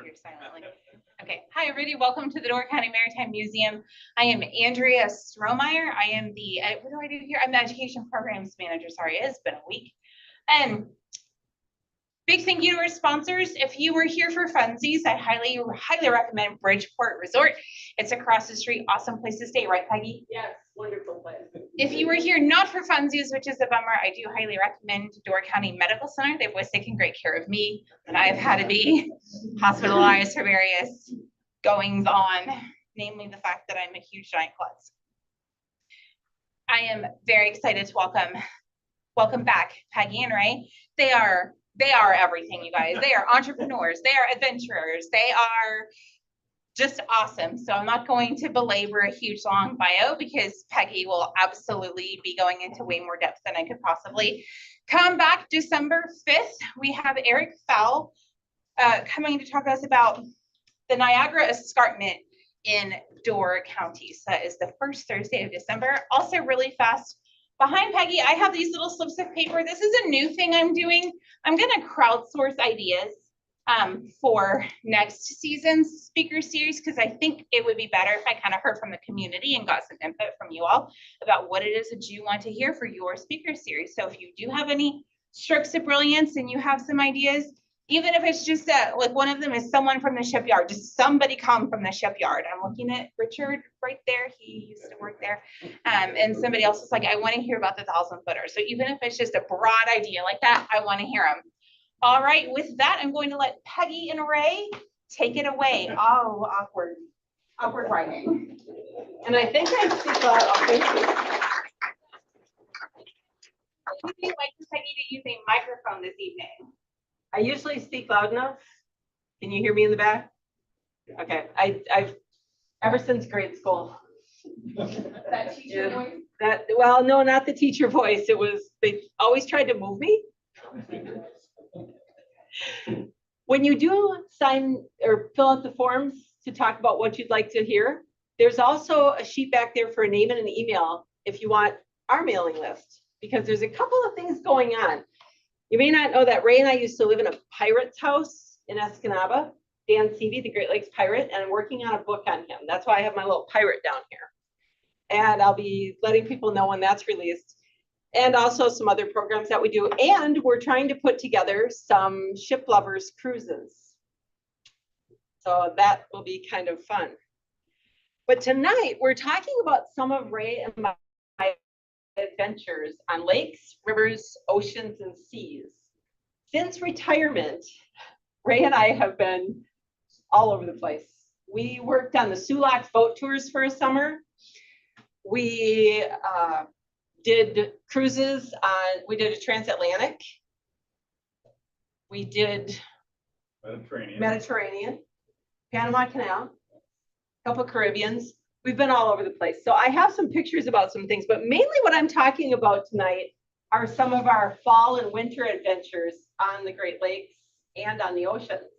here silently. Okay. Hi, everybody. Welcome to the Door County Maritime Museum. I am Andrea Strohmeyer. I am the, what do I do here? I'm the Education Programs Manager. Sorry, it's been a week. And big thank you to our sponsors. If you were here for funsies, I highly recommend Bridgeport Resort. It's across the street. Awesome place to stay, right, Peggy? Yes, wonderful place. If you were here not for funsies, which is a bummer, I do highly recommend Door County Medical Center. They've always taken great care of me when I've had to be hospitalized for various goings on, namely the fact that I'm a huge giant klutz. I am very excited to welcome back Peggy and Ray. They are everything, you guys. They are entrepreneurs. They are adventurers. They are just awesome. So I'm not going to belabor a huge long bio because Peggy will absolutely be going into way more depth than I could possibly. Come back December 5th, we have Eric Fowl coming to talk to us about the Niagara Escarpment in Door County. So that is the first Thursday of December. Also really fast, behind Peggy, I have these little slips of paper. This is a new thing I'm doing. I'm going to crowdsource ideas for next season's speaker series, because I think it would be better if I kind of heard from the community and got some input from you all about what it is that you want to hear for your speaker series. So if you do have any strokes of brilliance and you have some ideas, even if it's just like one of them is someone from the shipyard, just somebody come from the shipyard. I'm looking at Richard right there. He used to work there. And somebody else is like, I want to hear about the 1,000-footer. So even if it's just a broad idea like that, I want to hear them. All right, with that, I'm going to let Peggy and Ray take it away. Oh, awkward writing. And I think I speak loud. Would you like Peggy to use a microphone this evening? I usually speak loud enough. Can you hear me in the back? Okay, I've ever since grade school. That teacher voice? Well, no, not the teacher voice. It was, they always tried to move me. When you do sign or fill out the forms to talk about what you'd like to hear, there's also a sheet back there for a name and an email if you want our mailing list, because there's a couple of things going on. You may not know that Ray and I used to live in a pirate's house in Escanaba, Dan Seavey, the Great Lakes pirate, and I'm working on a book on him. That's why I have my little pirate down here. And I'll be letting people know when that's released. And also some other programs that we do. And we're trying to put together some ship lovers cruises. So that will be kind of fun. But tonight we're talking about some of Ray and my adventures on lakes, rivers, oceans, and seas. Since retirement, Ray and I have been all over the place. We worked on the Sulaks boat tours for a summer. We did cruises on, we did a transatlantic. We did Mediterranean, Panama Canal, a couple of Caribbeans. We've been all over the place. So I have some pictures about some things, but mainly what I'm talking about tonight are some of our fall and winter adventures on the Great Lakes and on the oceans.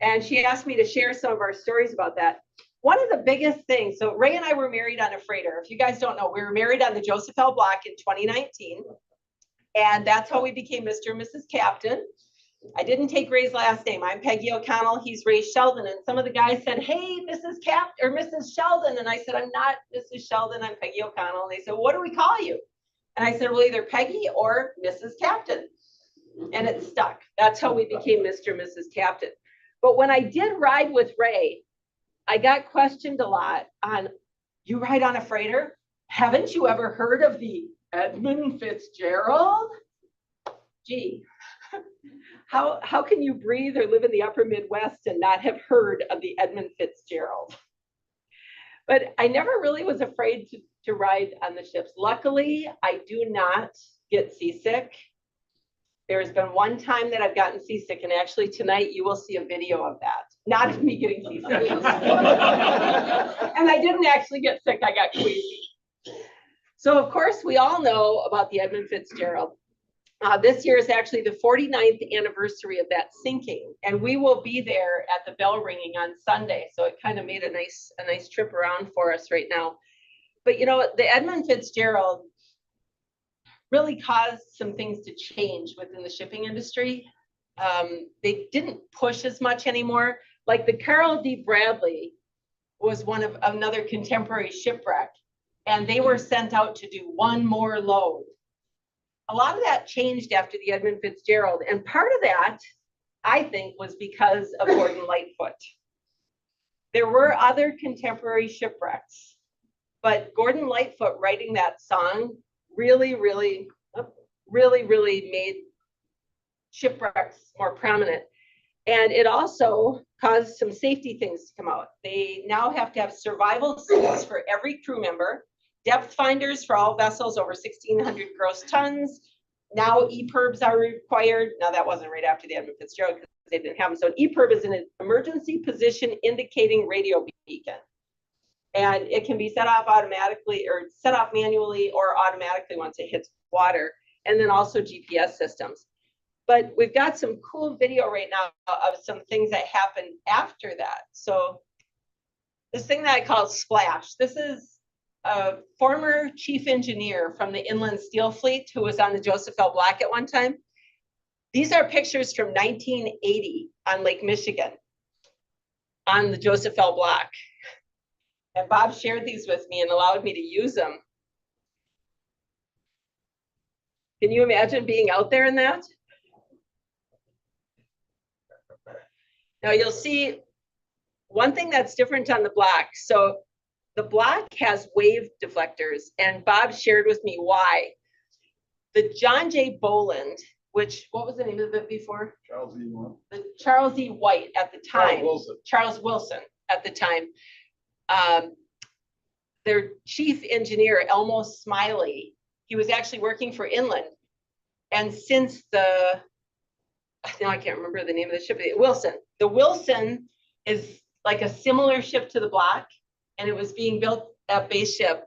And she asked me to share some of our stories about that. One of the biggest things, so Ray and I were married on a freighter. If you guys don't know, we were married on the Joseph L. Block in 2019. And that's how we became Mr. and Mrs. Captain. I didn't take Ray's last name. I'm Peggy O'Connell. He's Ray Sheldon. And some of the guys said, hey, Mrs. Mrs. Sheldon. And I said, I'm not Mrs. Sheldon. I'm Peggy O'Connell. And they said, what do we call you? And I said, well, either Peggy or Mrs. Captain. And it stuck. That's how we became Mr. and Mrs. Captain. But when I did ride with Ray, I got questioned a lot on, you ride on a freighter? Haven't you ever heard of the Edmund Fitzgerald? Gee, how can you breathe or live in the upper Midwest and not have heard of the Edmund Fitzgerald? But I never really was afraid to ride on the ships. Luckily, I do not get seasick. There's been one time that I've gotten seasick, and actually tonight you will see a video of that. Not of me getting seasick. And I didn't actually get sick, I got queasy. So of course, we all know about the Edmund Fitzgerald. This year is actually the 49th anniversary of that sinking, and we will be there at the bell ringing on Sunday. So it kind of made a nice trip around for us right now. But you know, the Edmund Fitzgerald really caused some things to change within the shipping industry. They didn't push as much anymore. Like the Carroll D. Bradley was one of another contemporary shipwreck, and they were sent out to do one more load. A lot of that changed after the Edmund Fitzgerald, and part of that, I think, was because of Gordon Lightfoot. There were other contemporary shipwrecks, but Gordon Lightfoot writing that song really made shipwrecks more prominent. And it also caused some safety things to come out. They now have to have survival suits for every crew member, depth finders for all vessels over 1,600 gross tons. Now EPIRBs are required. Now that wasn't right after the Edmund Fitzgerald because they didn't have them. So an EPIRB is an emergency position indicating radio beacon. And it can be set off automatically or set off manually or automatically once it hits water. And then also GPS systems. But we've got some cool video right now of some things that happened after that. So this thing that I call Splash, this is a former chief engineer from the Inland Steel Fleet who was on the Joseph L. Black at one time. These are pictures from 1980 on Lake Michigan on the Joseph L. Black. And Bob shared these with me and allowed me to use them. Can you imagine being out there in that? Now you'll see one thing that's different on the Black. So the Black has wave deflectors, and Bob shared with me why. The John J. Boland, which, what was the name of it before? Charles E. White. The Charles E. White at the time. Charles Wilson at the time. Their chief engineer, Elmo Smiley, he was actually working for Inland. And since the, now I can't remember the name of the ship, Wilson. The Wilson is like a similar ship to the Black, and it was being built at base ship.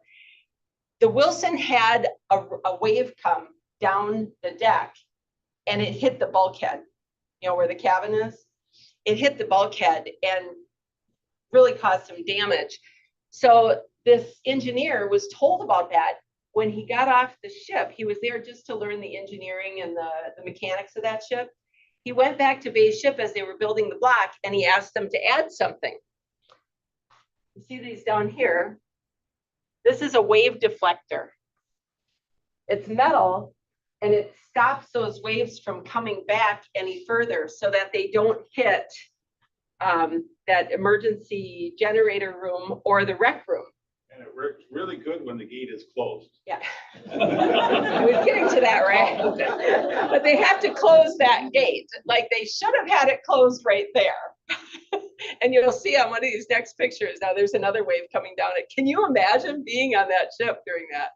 The Wilson had a wave come down the deck, and it hit the bulkhead, you know, where the cabin is. It hit the bulkhead and really caused some damage. So this engineer was told about that. When he got off the ship, he was there just to learn the engineering and the mechanics of that ship. He went back to base ship as they were building the Black, and he asked them to add something. You see these down here. This is a wave deflector. It's metal, and it stops those waves from coming back any further so that they don't hit that emergency generator room or the rec room. And it works really good when the gate is closed. Yeah. I was getting to that, right? But they have to close that gate. Like they should have had it closed right there. And you'll see on one of these next pictures, now there's another wave coming down it. Can you imagine being on that ship during that?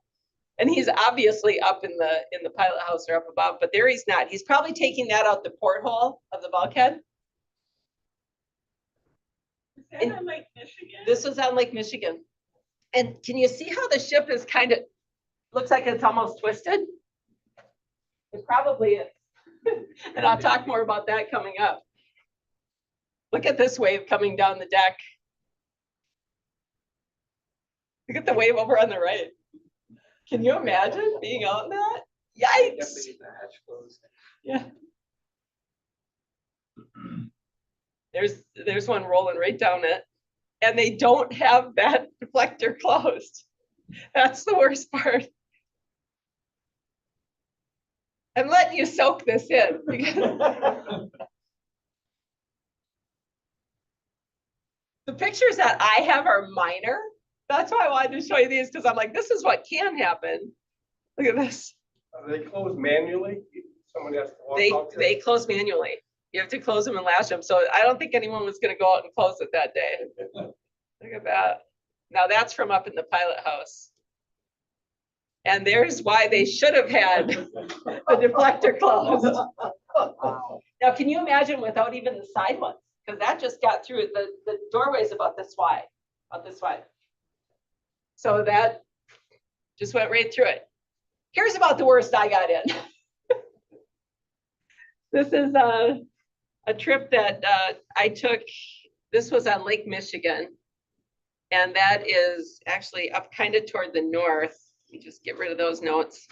And he's obviously up in the pilot house or up above, but there he's not. He's probably taking that out the porthole of the bulkhead. Is that on Lake Michigan? This was on Lake Michigan. And can you see how the ship is kind of, looks like it's almost twisted? It probably is. And I'll talk more about that coming up. Look at this wave coming down the deck. Look at the wave over on the right. Can you imagine being out in that? Yikes. Yeah. There's one rolling right down it. And they don't have that deflector closed. That's the worst part. I'm letting you soak this in. The pictures that I have are minor. That's why I wanted to show you these, because I'm like, this is what can happen. Look at this. Are they closed manually? Someone has to walk out there? They close manually. You have to close them and lash them. So I don't think anyone was going to go out and close it that day. Look at that. Now that's from up in the pilot house. And there's why they should have had the deflector closed. Now, can you imagine without even the side ones? Because that just got through it. The doorway is about this wide, So that just went right through it. Here's about the worst I got in. This is a trip that I took. This was on Lake Michigan. And that is actually up kind of toward the north. Let me just get rid of those notes.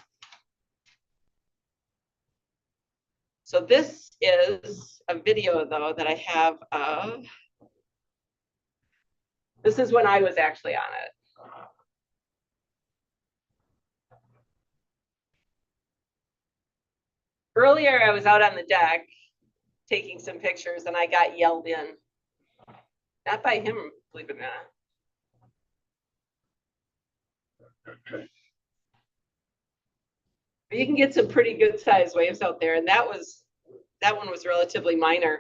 So this is a video though that I have of, this is when I was actually on it. Earlier, I was out on the deck taking some pictures and I got yelled in. Not by him, believe it or not. But you can get some pretty good sized waves out there, and that one was relatively minor.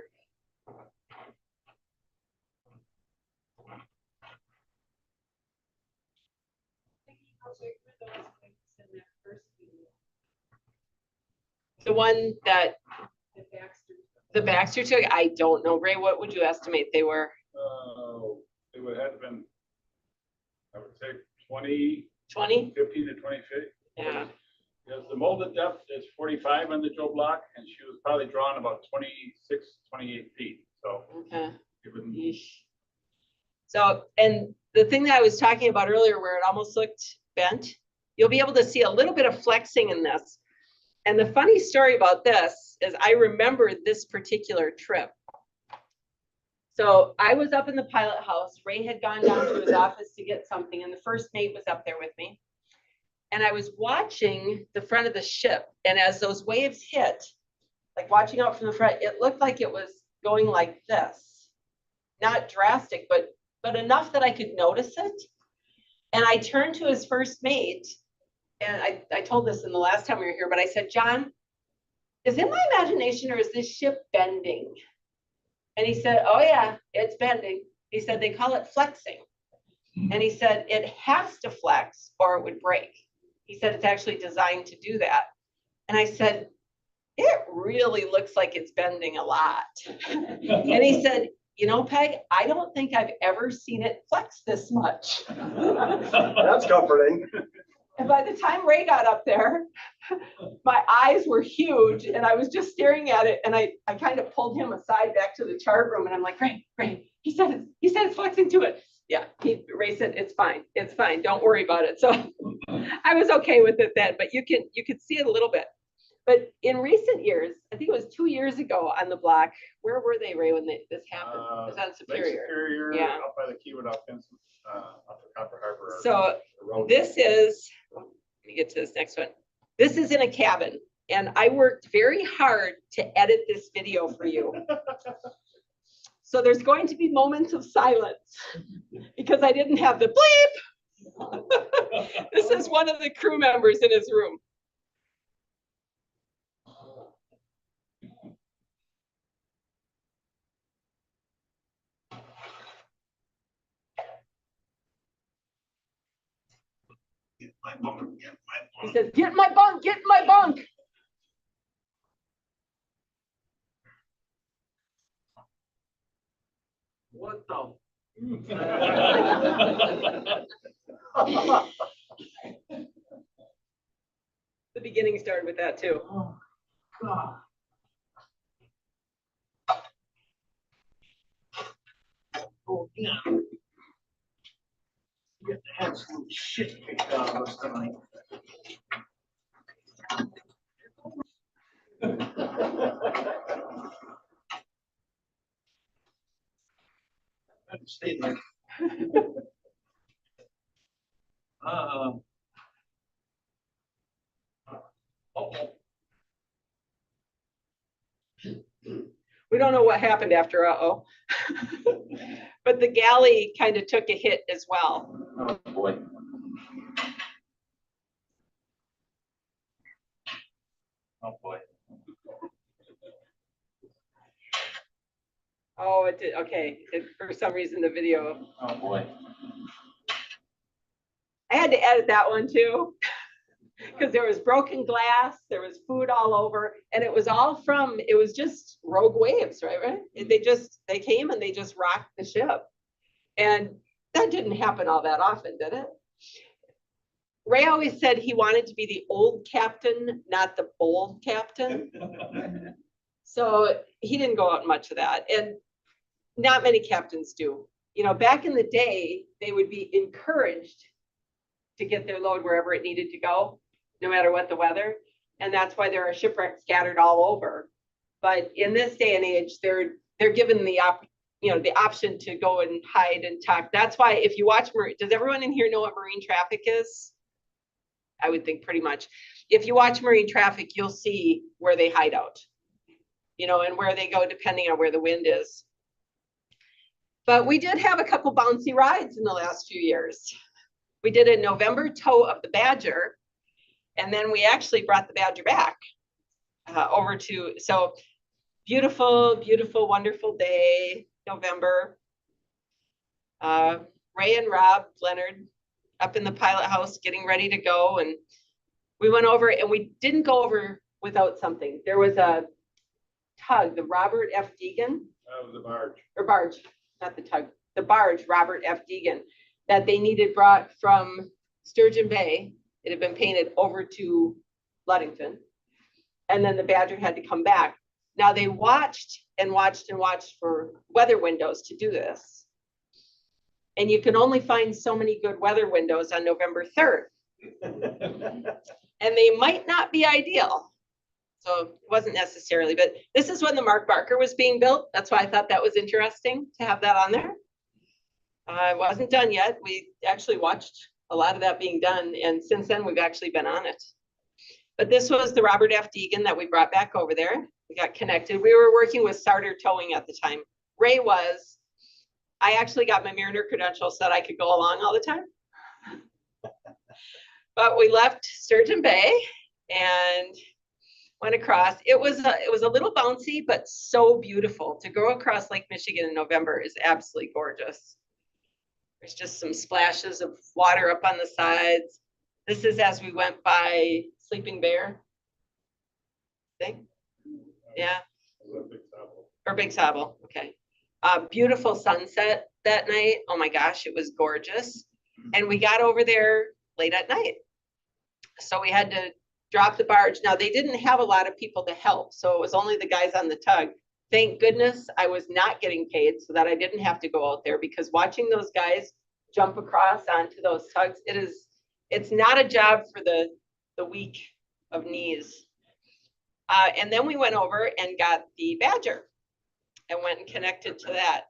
The one that the Baxter took, I don't know. Ray, what would you estimate they were? It would have been, I would say 20, 20? 15 to 20 feet. Yeah. Because the molded depth is 45 on the Joe block, and she was probably drawn about 26, 28 feet. So Okay. it would. So, and the thing that I was talking about earlier where it almost looked bent, you'll be able to see a little bit of flexing in this. And the funny story about this is I remember this particular trip. So I was up in the pilot house. Ray had gone down to his office to get something, and the first mate was up there with me. And I was watching the front of the ship. And as those waves hit, like watching out from the front, it looked like it was going like this. Not drastic, but enough that I could notice it. And I turned to his first mate, and I told this in the last time we were here, but I said, John, is it my imagination or is this ship bending? And he said, oh yeah, it's bending. He said, they call it flexing. And he said, it has to flex or it would break. He said, it's actually designed to do that. And I said, it really looks like it's bending a lot. And he said, you know, Peg, I don't think I've ever seen it flex this much. That's comforting. And by the time Ray got up there, my eyes were huge and I was just staring at it. And I kind of pulled him aside back to the chart room and I'm like, Ray, he said it's flexing to it. Yeah, Ray said, it's fine. Don't worry about it. So I was okay with it then, but you could see it a little bit. But in recent years, I think it was 2 years ago on the block, where were they, Ray, when this happened? It was on Lake Superior. Superior, Yeah. up by the Kiewit, up the Copper Harbor. So this is, let me get to this next one. This is in a cabin, and I worked very hard to edit this video for you. So there's going to be moments of silence because I didn't have the bleep. This is one of the crew members in his room. He says, get in my bunk, get in my bunk. What the? The beginning started with that too. Oh, God. Oh, yeah. Get the absolute shit kicked out of us tonight. Stay there. We don't know what happened after uh-oh. But the galley kind of took a hit as well. Oh, boy. Oh, boy. Oh, it did. Okay. For some reason, the video. Oh, boy. I had to edit that one too. Because there was broken glass, there was food all over, and it was all from, it was just rogue waves, right? They came and they just rocked the ship. And that didn't happen all that often, did it? Ray always said he wanted to be the old captain, not the bold captain. So he didn't go out much of that. And not many captains do. You know, back in the day, they would be encouraged to get their load wherever it needed to go, no matter what the weather. And that's why there are shipwrecks scattered all over. But in this day and age, they're given the the option to go and hide and talk. That's why if you watch, does everyone in here know what marine traffic is? I would think pretty much. If you watch marine traffic, you'll see where they hide out, and where they go depending on where the wind is. But we did have a couple bouncy rides in the last few years. We did a November tow of the Badger, and then we actually brought the Badger back over to, so beautiful, beautiful, wonderful day, November. Ray and Rob Leonard up in the pilot house getting ready to go, and we went over, and we didn't go over without something. There was a tug, the Robert F. Deegan. That was the barge. Or barge, not the tug, the barge, Robert F. Deegan, that they needed brought from Sturgeon Bay. It had been painted over to Ludington. And then the Badger had to come back. Now they watched and watched and watched for weather windows to do this. And you can only find so many good weather windows on November 3rd. And they might not be ideal. So it wasn't necessarily, but this is when the Mark Barker was being built. That's why I thought that was interesting to have that on there. It wasn't done yet. We actually watched a lot of that being done. And since then, we've actually been on it. But this was the Robert F. Deegan that we brought back over there. We got connected. We were working with Sarter Towing at the time. Ray was. I actually got my Mariner credentials so that I could go along all the time. But we left Sturgeon Bay and went across. It was a little bouncy, but so beautiful. To go across Lake Michigan in November is absolutely gorgeous. There's just some splashes of water up on the sides. This is as we went by Sleeping Bear. Thing? Yeah. Or Big Sable. Okay. Beautiful sunset that night. Oh my gosh, it was gorgeous. And we got over there late at night. So we had to drop the barge. Now they didn't have a lot of people to help. So it was only the guys on the tug. Thank goodness I was not getting paid so that I didn't have to go out there, because watching those guys jump across onto those tugs, it's not a job for the weak of knees. And then we went over and got the Badger and went and connected to that.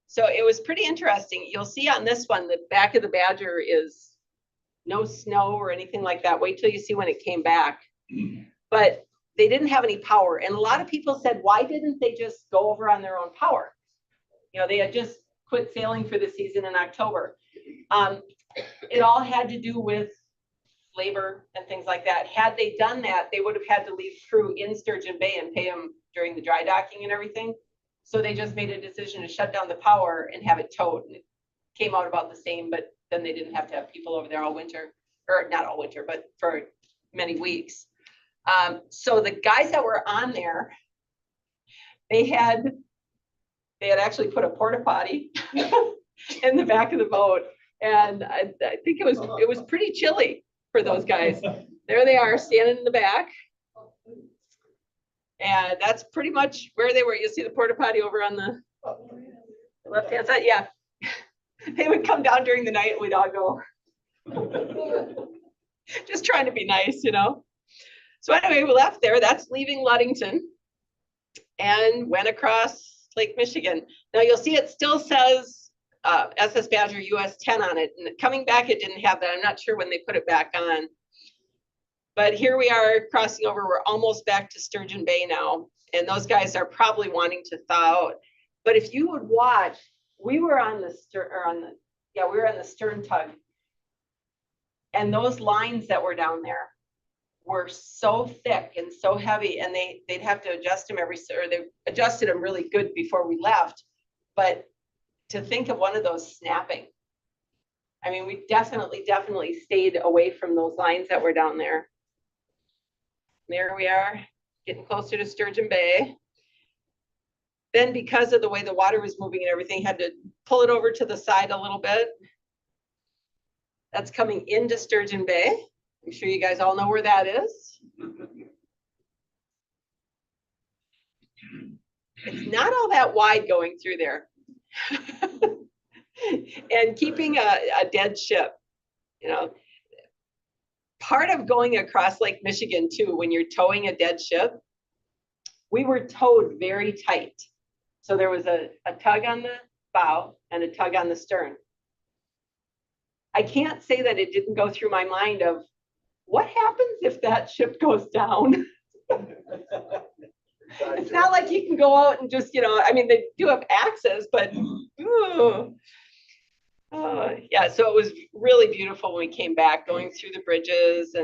So it was pretty interesting. You'll see on this one, the back of the Badger is no snow or anything like that. Wait till you see when it came back. But they didn't have any power. And a lot of people said, why didn't they just go over on their own power? They had just quit sailing for the season in October. It all had to do with labor and things like that. Had they done that, they would have had to leave crew in Sturgeon Bay and pay them during the dry docking and everything. So they just made a decision to shut down the power and have it towed. And it came out about the same, but then they didn't have to have people over there all winter, or not all winter, but for many weeks. So the guys that were on there, they had actually put a porta potty in the back of the boat. And I think it was pretty chilly for those guys. There they are standing in the back. And that's pretty much where they were. You see the porta potty over on the left-hand side? Yeah. They would come down during the night and we'd all go. Just trying to be nice, So anyway, we left there. That's leaving Ludington and went across Lake Michigan. Now you'll see it still says SS Badger US 10 on it. And coming back, it didn't have that. I'm not sure when they put it back on. But here we are crossing over. We're almost back to Sturgeon Bay now. And those guys are probably wanting to thaw out. But if you would watch, we were on the stern tug. And those lines that were down there were so thick and so heavy, and they'd have to adjust them they adjusted them really good before we left. But to think of one of those snapping, I mean, we definitely stayed away from those lines that were down there. There we are, getting closer to Sturgeon Bay. Then because of the way the water was moving and everything, had to pull it over to the side a little bit. That's coming into Sturgeon Bay. I'm sure you guys all know where that is. It's not all that wide going through there. And keeping a dead ship, part of going across Lake Michigan too, when you're towing a dead ship, we were towed very tight. So there was a tug on the bow and a tug on the stern. I can't say that it didn't go through my mind of what happens if that ship goes down? It's not like you can go out and just, I mean, they do have access, but yeah, so it was really beautiful when we came back going through the bridges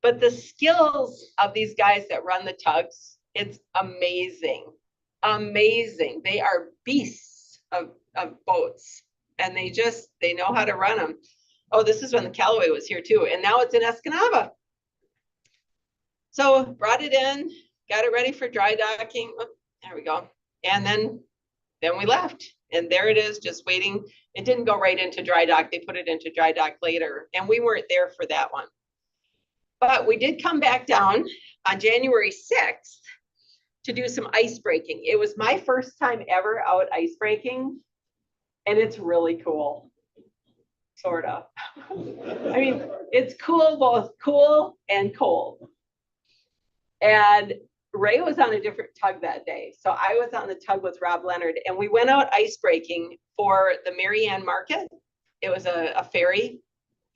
but the skills of these guys that run the tugs, it's amazing. Amazing. They are beasts of boats, and they know how to run them. Oh, this is when the Callaway was here too. And now it's in Escanaba. So brought it in, got it ready for dry docking. Oh, there we go. And then we left. And there it is, just waiting. It didn't go right into dry dock. They put it into dry dock later. And we weren't there for that one. But we did come back down on January 6th to do some ice breaking. It was my first time ever out ice breaking. And it's really cool. Sort of. I mean, it's cool, both cool and cold. And Ray was on a different tug that day. So I was on the tug with Rob Leonard, and we went out ice breaking for the Marianne Market. It was a ferry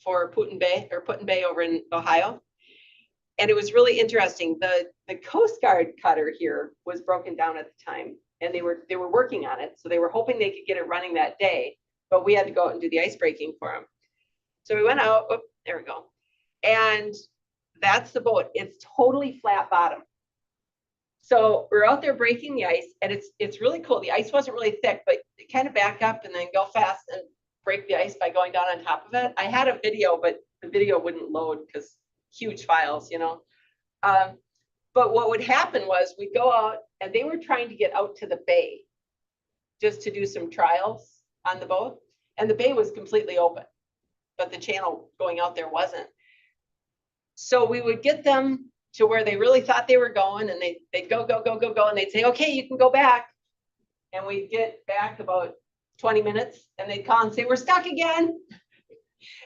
for Put-in Bay over in Ohio. And it was really interesting. The Coast Guard cutter here was broken down at the time, and they were working on it. So they were hoping they could get it running that day, but we had to go out and do the ice breaking for them. So we went out, oh, there we go. And that's the boat. It's totally flat bottom. So we're out there breaking the ice, and it's really cool. The ice wasn't really thick, but you kind of back up and then go fast and break the ice by going down on top of it. I had a video, but the video wouldn't load because huge files, But what would happen was we'd go out, and they were trying to get out to the bay just to do some trials on the boat. And the bay was completely open, but the channel going out there wasn't. So we would get them to where they really thought they were going, and they'd go, and they'd say, okay, you can go back. And we'd get back about 20 minutes, and they'd call and say, we're stuck again.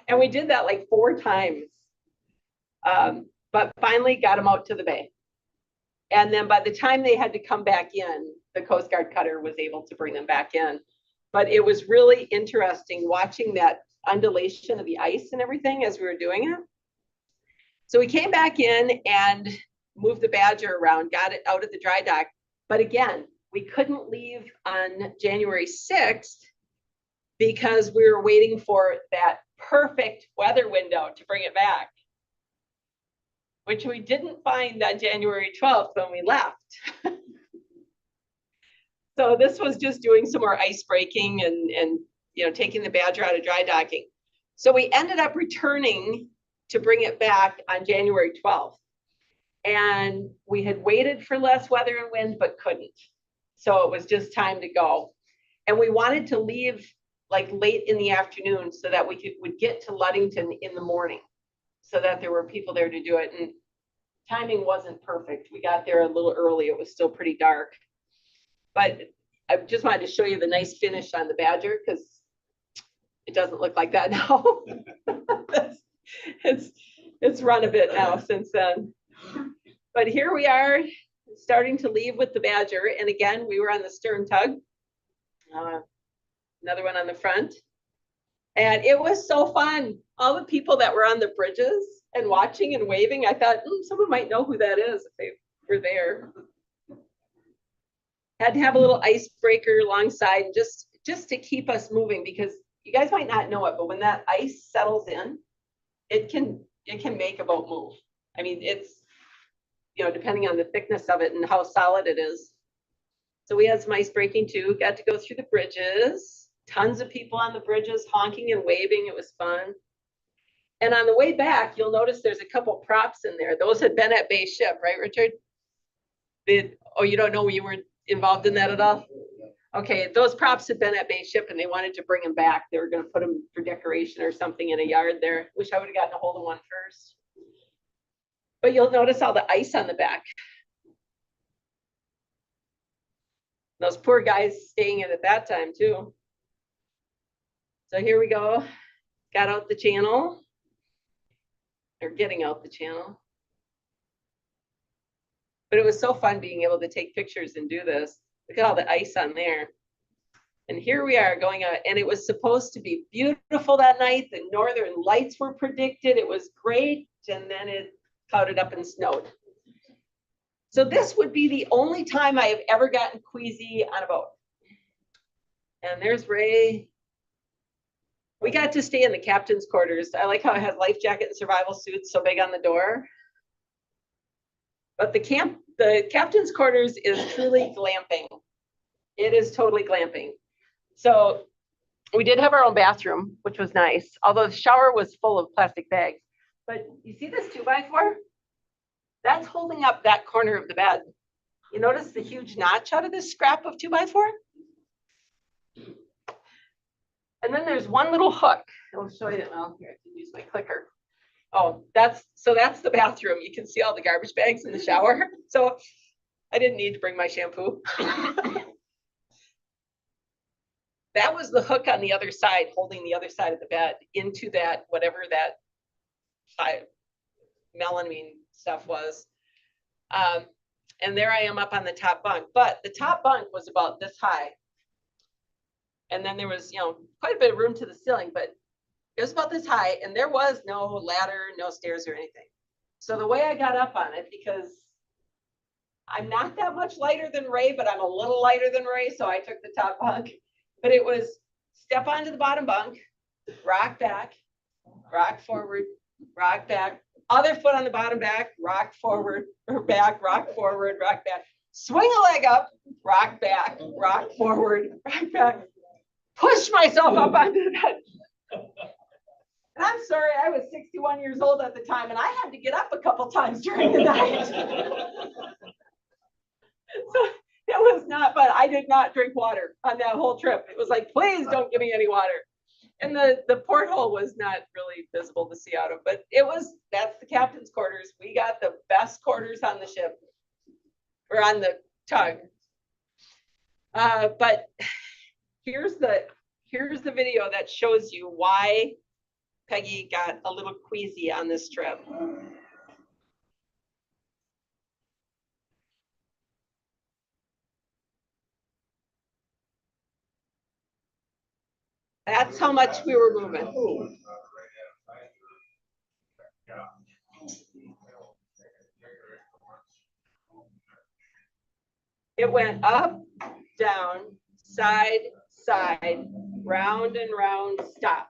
And we did that like 4 times. But finally got them out to the bay. And then by the time they had to come back in, the Coast Guard cutter was able to bring them back in. But it was really interesting watching that undulation of the ice and everything as we were doing it. So we came back in and moved the Badger around, got it out of the dry dock. But again, we couldn't leave on January 6th because we were waiting for that perfect weather window to bring it back, which we didn't find on January 12th when we left. So this was just doing some more ice breaking and taking the Badger out of dry docking. So we ended up returning to bring it back on January 12th. And we had waited for less weather and wind, but couldn't. So it was just time to go. And we wanted to leave like late in the afternoon so that we would get to Ludington in the morning so that there were people there to do it. And timing wasn't perfect. We got there a little early. It was still pretty dark. But I just wanted to show you the nice finish on the Badger because it doesn't look like that now. It's run a bit now since then. But here we are starting to leave with the Badger. And again, we were on the stern tug. Another one on the front. And it was so fun. All the people that were on the bridges and watching and waving, I thought, someone might know who that is if they were there. Had to have a little icebreaker alongside just to keep us moving, because you guys might not know it, but when that ice settles in, it can make a boat move. I mean, it's, depending on the thickness of it and how solid it is. So we had some ice breaking too, got to go through the bridges, tons of people on the bridges honking and waving. It was fun. And on the way back, you'll notice there's a couple props in there. Those had been at Bay Ship, right, Richard? You don't know, you weren't involved in that at all? Okay, those props had been at Bay Ship and they wanted to bring them back. They were going to put them for decoration or something in a yard there. Wish I would have gotten a hold of one first. But you'll notice all the ice on the back. Those poor guys staying in at that time too. So here we go. Got out the channel. Or getting out the channel. But it was so fun being able to take pictures and do this. Look at all the ice on there. And here we are going out, and it was supposed to be beautiful that night. The northern lights were predicted. It was great, and then it clouded up and snowed. So this would be the only time I have ever gotten queasy on a boat. And there's Ray. We got to stay in the captain's quarters. I like how it has life jacket and survival suits so big on the door. But the captain's quarters is truly glamping. It is totally glamping. So we did have our own bathroom, which was nice, although the shower was full of plastic bags. But you see this 2x4? That's holding up that corner of the bed. You notice the huge notch out of this scrap of 2x4? And then there's one little hook. I'll show you. Oh, here, I can use my clicker. Oh, that's the bathroom. You can see all the garbage bags in the shower. So I didn't need to bring my shampoo. That was the hook on the other side, holding the other side of the bed into that, whatever that melamine stuff was. And there I am up on the top bunk, but the top bunk was about this high. And then there was, quite a bit of room to the ceiling, but it was about this high, and there was no ladder, no stairs or anything. So the way I got up on it, because I'm not that much lighter than Ray, but I'm a little lighter than Ray, so I took the top bunk. But it was step onto the bottom bunk, rock back, rock forward, rock back, other foot on the bottom back, rock forward, or back, rock forward, rock back, swing a leg up, rock back, rock forward, rock back, push myself up onto the bed. And I'm sorry, I was 61 years old at the time, and I had to get up a couple times during the night. So it was not, but I did not drink water on that whole trip. It was like, please don't give me any water. And the porthole was not really visible to see out of, but that's the captain's quarters. We got the best quarters on the ship, or on the tug. But here's the video that shows you why Peggy got a little queasy on this trip. That's how much we were moving. It went up, down, side, side, round and round, stop.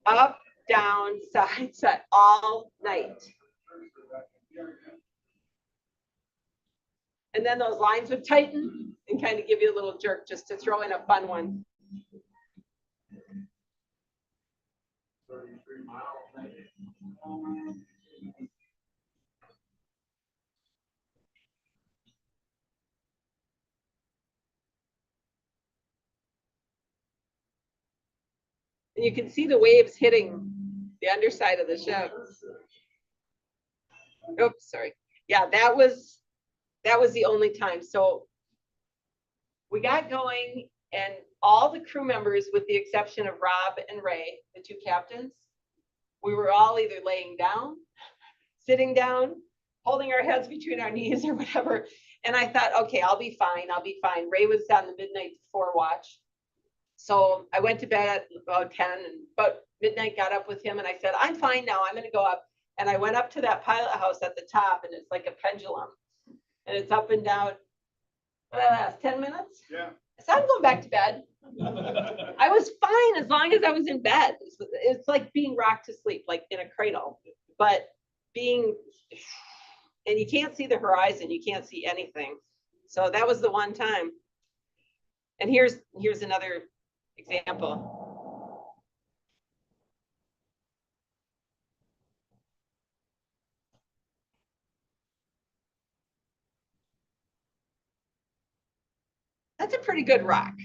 Up, down, side, side, all night. And then those lines would tighten and kind of give you a little jerk just to throw in a fun one. And you can see the waves hitting the underside of the ship. Oops, sorry. Yeah, that was the only time. So we got going, and all the crew members, with the exception of Rob and Ray, the two captains, we were all either laying down, sitting down, holding our heads between our knees or whatever. And I thought, okay, I'll be fine. I'll be fine. Ray was on the midnight 4 watch. So I went to bed at about 10, and about midnight got up with him, and I said, I'm fine now. I'm going to go up. And I went up to that pilot house at the top, and it's like a pendulum, and it's up and down. 10 minutes? Yeah. So I'm going back to bed. I was fine as long as I was in bed. It's like being rocked to sleep, like in a cradle, but and you can't see the horizon. You can't see anything. So that was the one time. And here's another example. That's a pretty good rock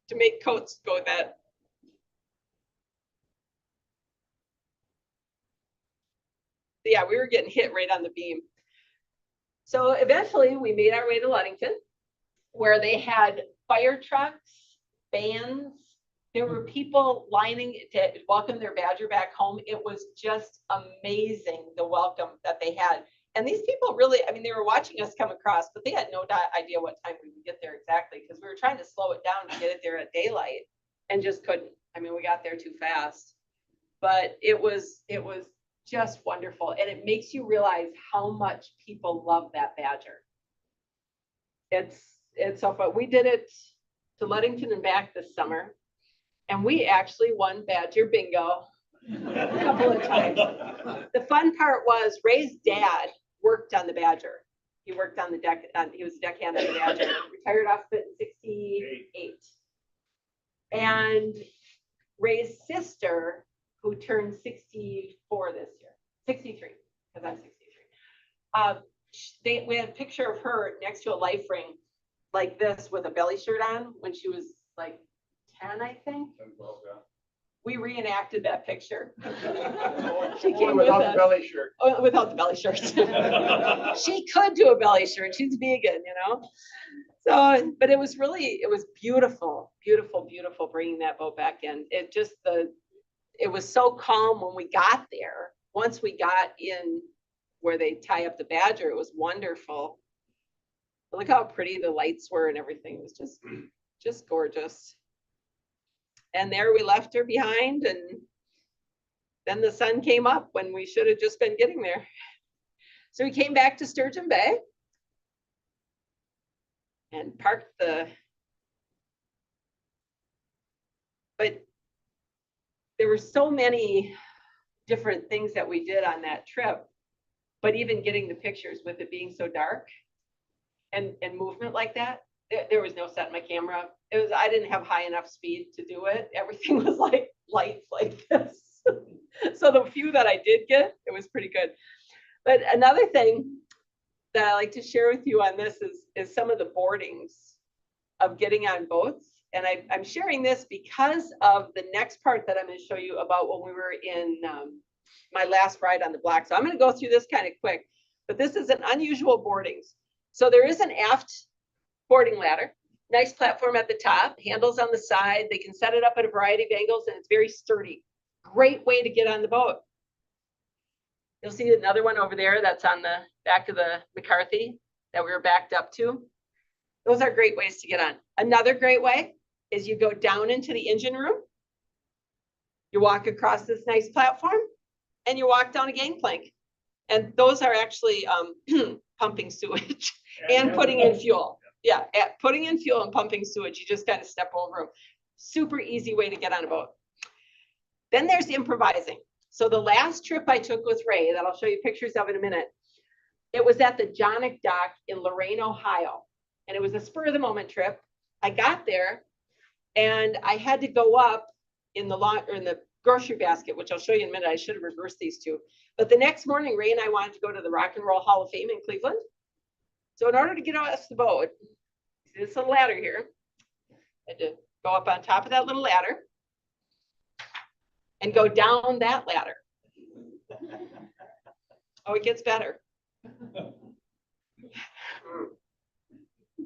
to make coats go with that. So yeah, we were getting hit right on the beam. So eventually we made our way to Ludington, where they had fire trucks, bands. There were people lining to welcome their Badger back home. It was just amazing, the welcome that they had. And these people really, I mean, they were watching us come across, but they had no idea what time we would get there exactly, because we were trying to slow it down to get it there at daylight and just couldn't. I mean, we got there too fast. But it was just wonderful. And it makes you realize how much people love that badger. It's so fun. We did it to Ludington and back this summer. And we actually won badger bingo a couple of times. The fun part was Ray's dad worked on the badger. He worked on the deck, he was a deckhand on the badger, retired off it in 68. And Ray's sister, who turned 64 this year, 63, because I'm 63. We had a picture of her next to a life ring like this with a belly shirt on when she was like 10, I think. We reenacted that picture. She came Without with the us. belly shirt. Oh, without the belly shirt. She could do a belly shirt. She's vegan, you know. So, but it was beautiful, beautiful, beautiful bringing that boat back in. It was so calm when we got there. Once we got in where they tie up the badger, it was wonderful. But look how pretty the lights were and everything. It was just gorgeous. And there we left her behind, and then the sun came up when we should have just been getting there. So we came back to Sturgeon Bay and parked but there were so many different things that we did on that trip, but even getting the pictures with it being so dark and movement like that, there was no setting my camera up. I didn't have high enough speed to do it. Everything was like lights like this. So the few that I did get, it was pretty good. But another thing that I like to share with you on this is some of the boardings of getting on boats. And I'm sharing this because of the next part that I'm going to show you about when we were in my last ride on the block. So I'm going to go through this kind of quick, but this is an unusual boardings. So there is an aft boarding ladder, nice platform at the top, handles on the side. They can set it up at a variety of angles, and it's very sturdy. Great way to get on the boat. You'll see another one over there that's on the back of the McCarthy that we were backed up to. Those are great ways to get on. Another great way is you go down into the engine room. You walk across this nice platform and you walk down a gangplank. And those are actually pumping sewage and putting in fuel. Yeah, putting in fuel and pumping sewage. You just kind of step over them. Super easy way to get on a boat. Then there's improvising. So the last trip I took with Ray, that I'll show you pictures of in a minute, it was at the Jonick Dock in Lorain, Ohio. And it was a spur of the moment trip. I got there and I had to go up in the grocery basket, which I'll show you in a minute. I should have reversed these two. But the next morning, Ray and I wanted to go to the Rock and Roll Hall of Fame in Cleveland. So in order to get off the boat, see this little ladder here, I had to go up on top of that little ladder and go down that ladder. Oh, it gets better.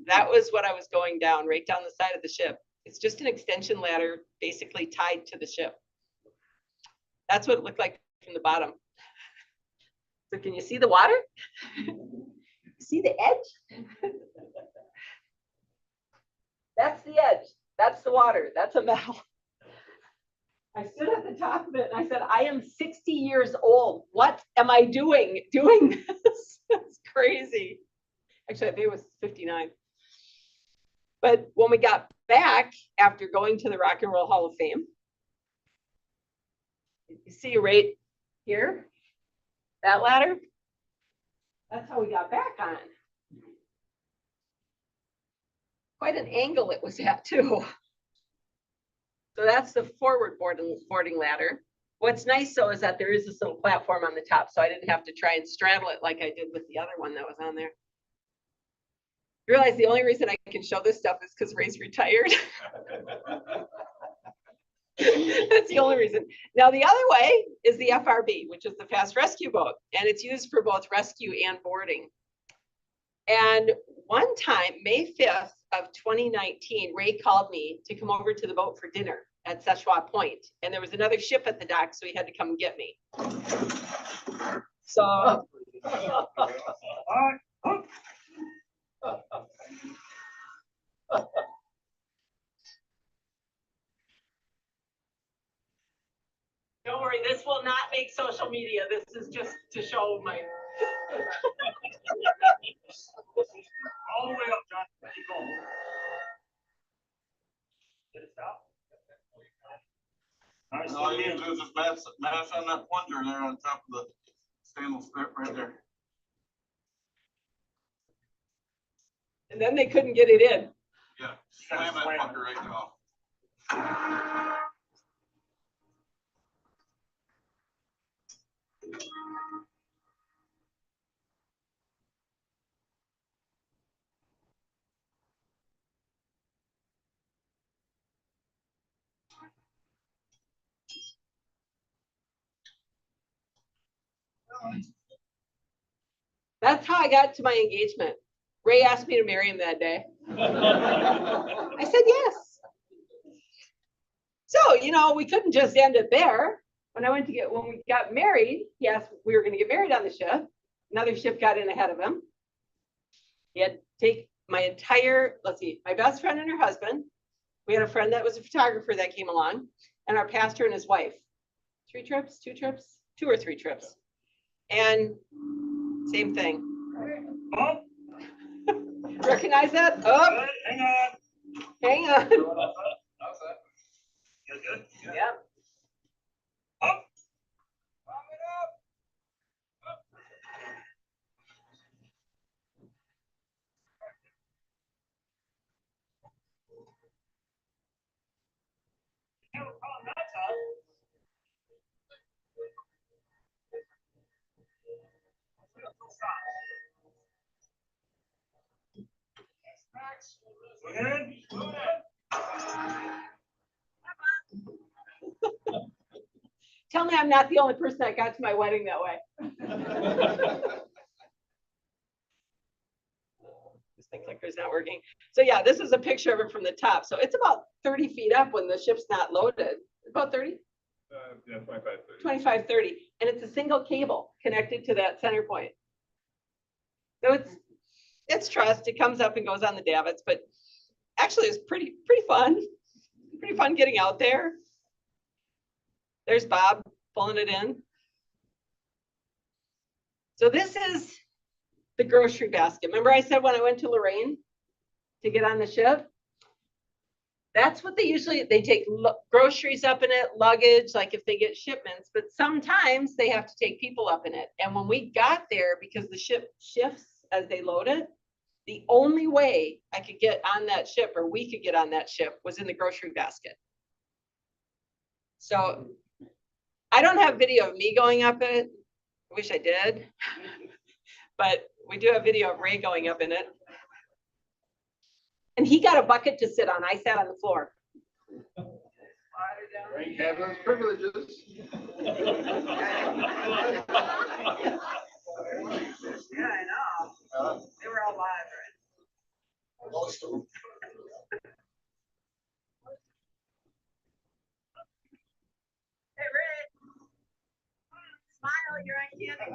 That was what I was going down, right down the side of the ship. It's just an extension ladder, basically tied to the ship. That's what it looked like from the bottom. So can you see the water? See the edge? That's the edge. That's the water. That's a metal. I stood at the top of it and I said, I am 60 years old. What am I doing this? That's crazy. Actually, I think it was 59. But when we got back after going to the Rock and Roll Hall of Fame, you see right here, that ladder? That's how we got back on. Quite an angle it was at too. So that's the forward boarding ladder. What's nice though is that there is this little platform on the top, so I didn't have to try and straddle it like I did with the other one that was on there. You realize the only reason I can show this stuff is because Ray's retired. That's the only reason. Now the other way is the FRB, which is the fast rescue boat, and it's used for both rescue and boarding. And one time, May 5th of 2019, Ray called me to come over to the boat for dinner at Seshwa Point, and there was another ship at the dock, so he had to come get me. So Don't worry, this will not make social media. This is just to show my. All the way up, John. Keep going. Did it stop? All right, All you need to do is just mash on that plunger there on top of the stainless strip right there. And then they couldn't get it in. Yeah, slam that fucker right off. That's how I got to my engagement. Ray asked me to marry him that day. I said yes. So, you know, we couldn't just end it there. When we got married, he asked we were going to get married on the ship. Another ship got in ahead of him. He had to take my entire, my best friend and her husband. We had a friend that was a photographer that came along, and our pastor and his wife. 2 or 3 trips. And same thing. Oh, Recognize that? Oh, hang on. hang on. How's that? Good? Yep. Up. Tell me I'm not the only person that got to my wedding that way. This thing clicker's not working. So yeah, this is a picture of it from the top. So it's about 30 feet up when the ship's not loaded. About 30? Yeah, 25, 30. 25, 30. And it's a single cable connected to that center point. So it's trussed. It comes up and goes on the davits, but actually it's pretty fun. Pretty fun getting out there. There's Bob pulling it in. So this is the grocery basket. Remember I said when I went to Lorraine to get on the ship? That's what they take groceries up in it, luggage, like if they get shipments, but sometimes they have to take people up in it. And when we got there, because the ship shifts as they load it, the only way I could get on that ship, or we could get on that ship, was in the grocery basket. So I don't have video of me going up it. I wish I did, but we do have video of Ray going up in it. And he got a bucket to sit on. I sat on the floor. Ray Kevin's privileges. Yeah, I know. They were all live, right? Most of them. Hey, Rick. Smile, you're on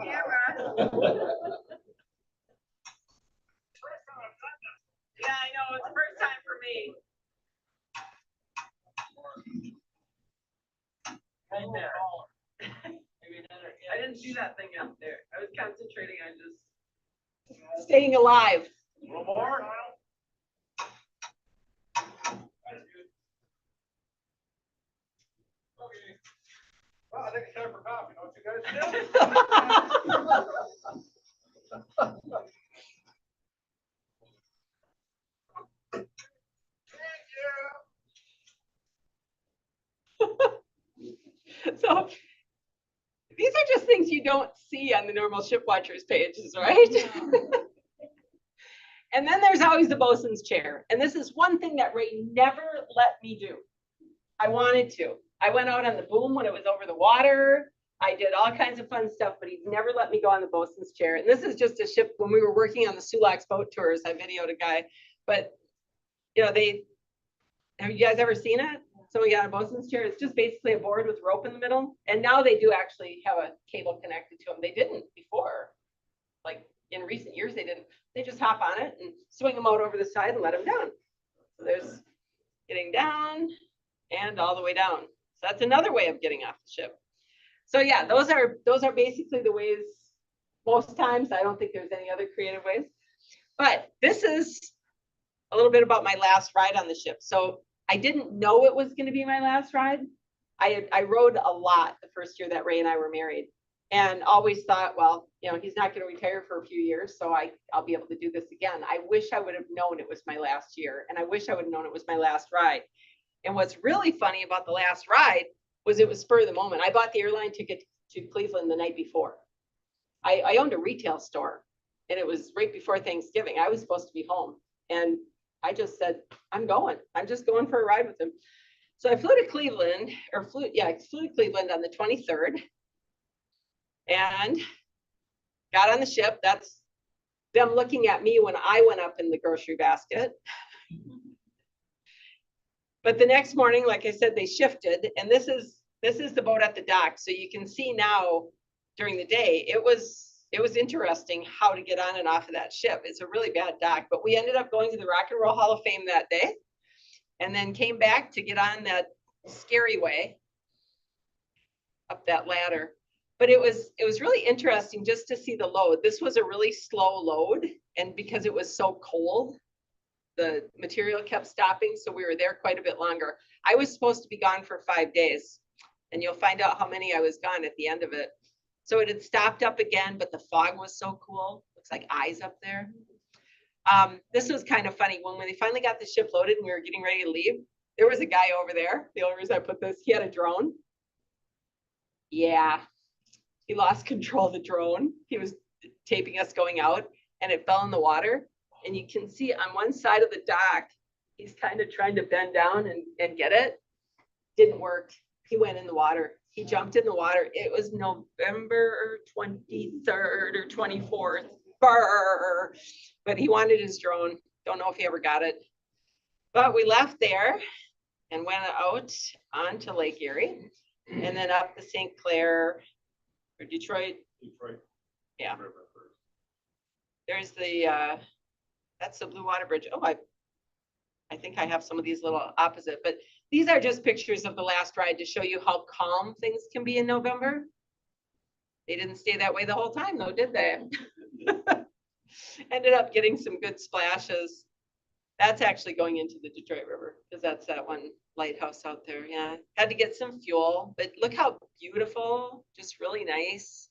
camera. Yeah, I know. It's the first time for me. Right there. I didn't see that thing out there. I was concentrating on just staying alive. A little more. Well, I think it's time for coffee, don't you guys? So these are just things you don't see on the normal ship watchers pages, right? And then there's always the bosun's chair. And this is one thing that Ray never let me do. I wanted to. I went out on the boom when it was over the water. I did all kinds of fun stuff, but he never let me go on the bosun's chair. And this is just a ship when we were working on the Sulaks boat tours. I videoed a guy, but you know, have you guys ever seen it? Someone got a bosun's chair. It's just basically a board with rope in the middle. And now they do actually have a cable connected to them. They didn't before. like in recent years, they didn't. They just hop on it and swing them out over the side and let them down. So there's getting down and all the way down. So that's another way of getting off the ship. So yeah, those are basically the ways. Most times, I don't think there's any other creative ways. But this is a little bit about my last ride on the ship. So I didn't know it was going to be my last ride. I rode a lot the first year that Ray and I were married, and always thought, well, you know, he's not going to retire for a few years, so I'll be able to do this again. I wish I would have known it was my last year, and I wish I would have known it was my last ride. And what's really funny about the last ride was it was spur of the moment. I bought the airline ticket to Cleveland the night before. I owned a retail store, and it was right before Thanksgiving. I was supposed to be home, and I just said, I'm just going for a ride with him. So I flew to Cleveland, I flew to Cleveland on the 23rd and got on the ship. That's them looking at me when I went up in the grocery basket. But the next morning, like I said, they shifted, and this is the boat at the dock. So you can see now during the day, it was interesting how to get on and off of that ship. It's a really bad dock, but we ended up going to the Rock and Roll Hall of Fame that day, and then came back to get on that scary way up that ladder. But it was really interesting just to see the load. This was a really slow load, and because it was so cold, the material kept stopping, so we were there quite a bit longer. I was supposed to be gone for 5 days, and you'll find out how many I was gone at the end of it. So it had stopped up again, but the fog was so cool. Looks like eyes up there. This was kind of funny. When they finally got the ship loaded and we were getting ready to leave, there was a guy over there. The only reason I put this, he had a drone. Yeah, he lost control of the drone. He was taping us going out, and it fell in the water. And you can see on one side of the dock, he's kind of trying to bend down and get it. Didn't work. He went in the water. He jumped in the water. It was November 23rd or 24th. Brr. But he wanted his drone. Don't know if he ever got it. But we left there and went out onto Lake Erie and then up the St. Clair or Detroit. Yeah. There's the, that's the Blue Water Bridge. Oh, I think I have some of these little opposite, but these are just pictures of the last ride to show you how calm things can be in November. They didn't stay that way the whole time though, did they? Ended up getting some good splashes. That's actually going into the Detroit River because that's that one lighthouse out there. Yeah, had to get some fuel, but look how beautiful, just really nice.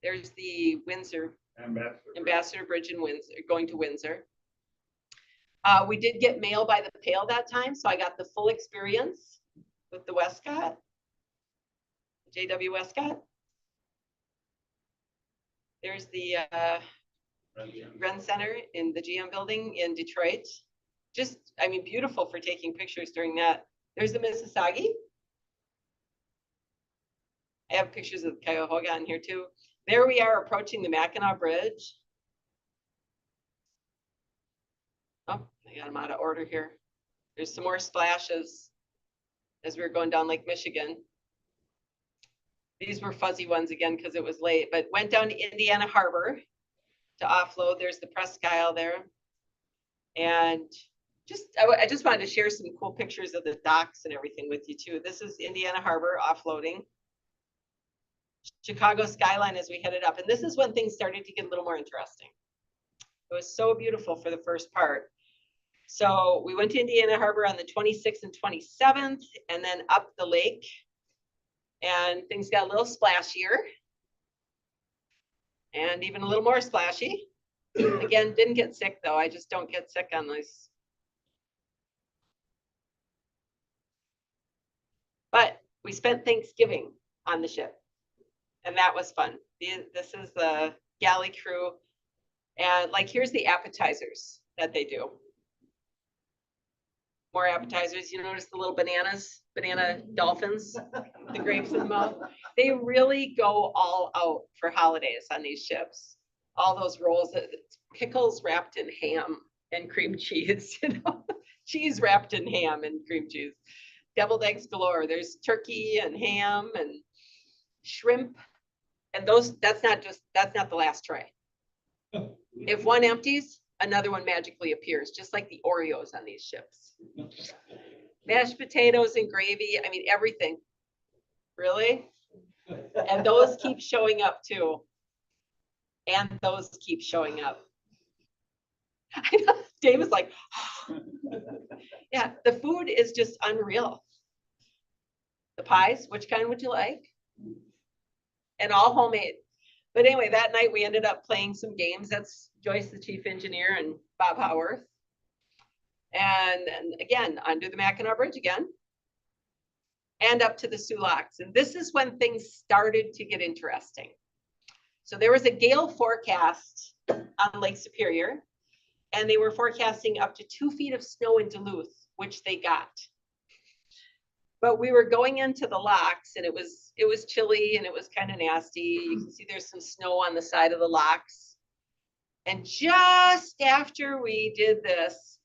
There's the Windsor, Ambassador Bridge in Windsor, going to Windsor. We did get mail by the pail that time, so I got the full experience with the Westcott, JW Westcott. There's the Ren Center in the GM building in Detroit. Just, I mean, beautiful for taking pictures during that. There's the Mississauga. I have pictures of the Cuyahoga on here too. There we are approaching the Mackinac Bridge. Oh, I got them out of order here. There's some more splashes as we were going down Lake Michigan. These were fuzzy ones again because it was late, but went down to Indiana Harbor to offload. There's the Presque Isle there. And I just wanted to share some cool pictures of the docks and everything with you too. This is Indiana Harbor offloading. Chicago skyline as we headed up. And this is when things started to get a little more interesting. It was so beautiful for the first part. So we went to Indiana Harbor on the 26th and 27th, and then up the lake. And things got a little splashier. And even a little more splashy. Again, didn't get sick though. I just don't get sick on this. But we spent Thanksgiving on the ship. And that was fun. This is the galley crew. And like, here's the appetizers that they do. More appetizers. You notice the little bananas, banana dolphins, the grapes in the mouth. They really go all out for holidays on these ships. All those rolls, pickles wrapped in ham and cream cheese, you know, cheese wrapped in ham and cream cheese. Deviled eggs galore. There's turkey and ham and shrimp. And that's not the last tray. If one empties, another one magically appears, just like the Oreos on these ships. Mashed potatoes and gravy, I mean, everything. Really? And those keep showing up too. And those keep showing up. Dave was like, yeah, the food is just unreal. The pies, which kind would you like? And all homemade. But anyway, that night we ended up playing some games. That's Joyce, the chief engineer, and Bob Howarth. And again, under the Mackinac Bridge again. And up to the Sulaks. And this is when things started to get interesting. So there was a gale forecast on Lake Superior, and they were forecasting up to 2 feet of snow in Duluth, which they got. But we were going into the locks, and it was chilly and it was kind of nasty. You can see there's some snow on the side of the locks. And just after we did this,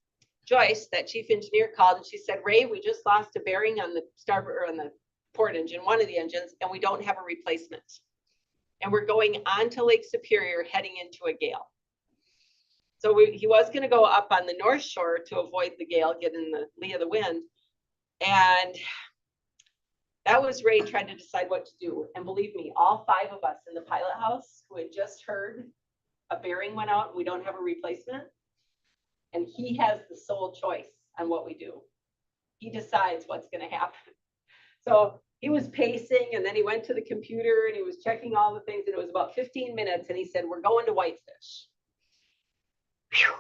Joyce, that chief engineer, called and she said, Ray, we just lost a bearing on the starboard or on the port engine, one of the engines, and we don't have a replacement. And we're going onto Lake Superior heading into a gale. So he was going to go up on the north shore to avoid the gale, get in the lee of the wind. And that was Ray trying to decide what to do. And believe me, all 5 of us in the pilot house who had just heard a bearing went out and we don't have a replacement. And he has the sole choice on what we do. He decides what's going to happen. So he was pacing, and then he went to the computer and he was checking all the things, and it was about 15 minutes, and he said, we're going to Whitefish. Whew.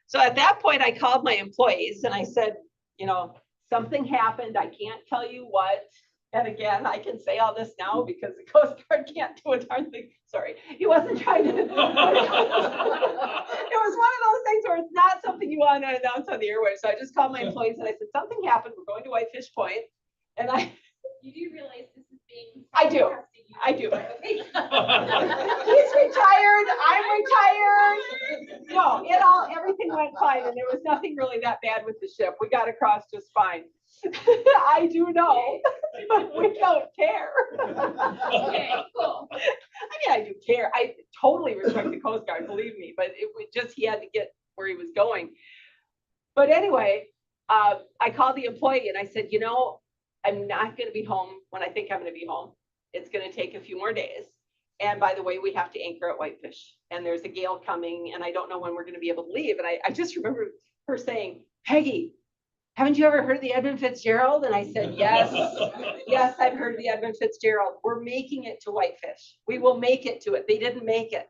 So at that point, I called my employees and I said, you know, something happened. I can't tell you what. And again, I can say all this now because the Coast Guard can't do a darn thing. Sorry, he wasn't trying to. It was one of those things where it's not something you want to announce on the airwaves. So I just called my employees and I said, something happened. We're going to Whitefish Point. And You do realize this is being. I do. I do. He's retired. I'm retired. No, everything went fine, and there was nothing really that bad with the ship. We got across just fine. I do know, but we don't care. Okay, cool. I mean, I do care. I totally respect the Coast Guard, believe me, but it was just, he had to get where he was going. But anyway, I called the employee and I said, you know, I'm not going to be home when I think I'm going to be home. It's going to take a few more days. And by the way, we have to anchor at Whitefish, and there's a gale coming, and I don't know when we're going to be able to leave. And I just remember her saying, Peggy, haven't you ever heard of the Edmund Fitzgerald? And I said, yes, yes, I've heard of the Edmund Fitzgerald. We're making it to Whitefish. We will make it to it. They didn't make it.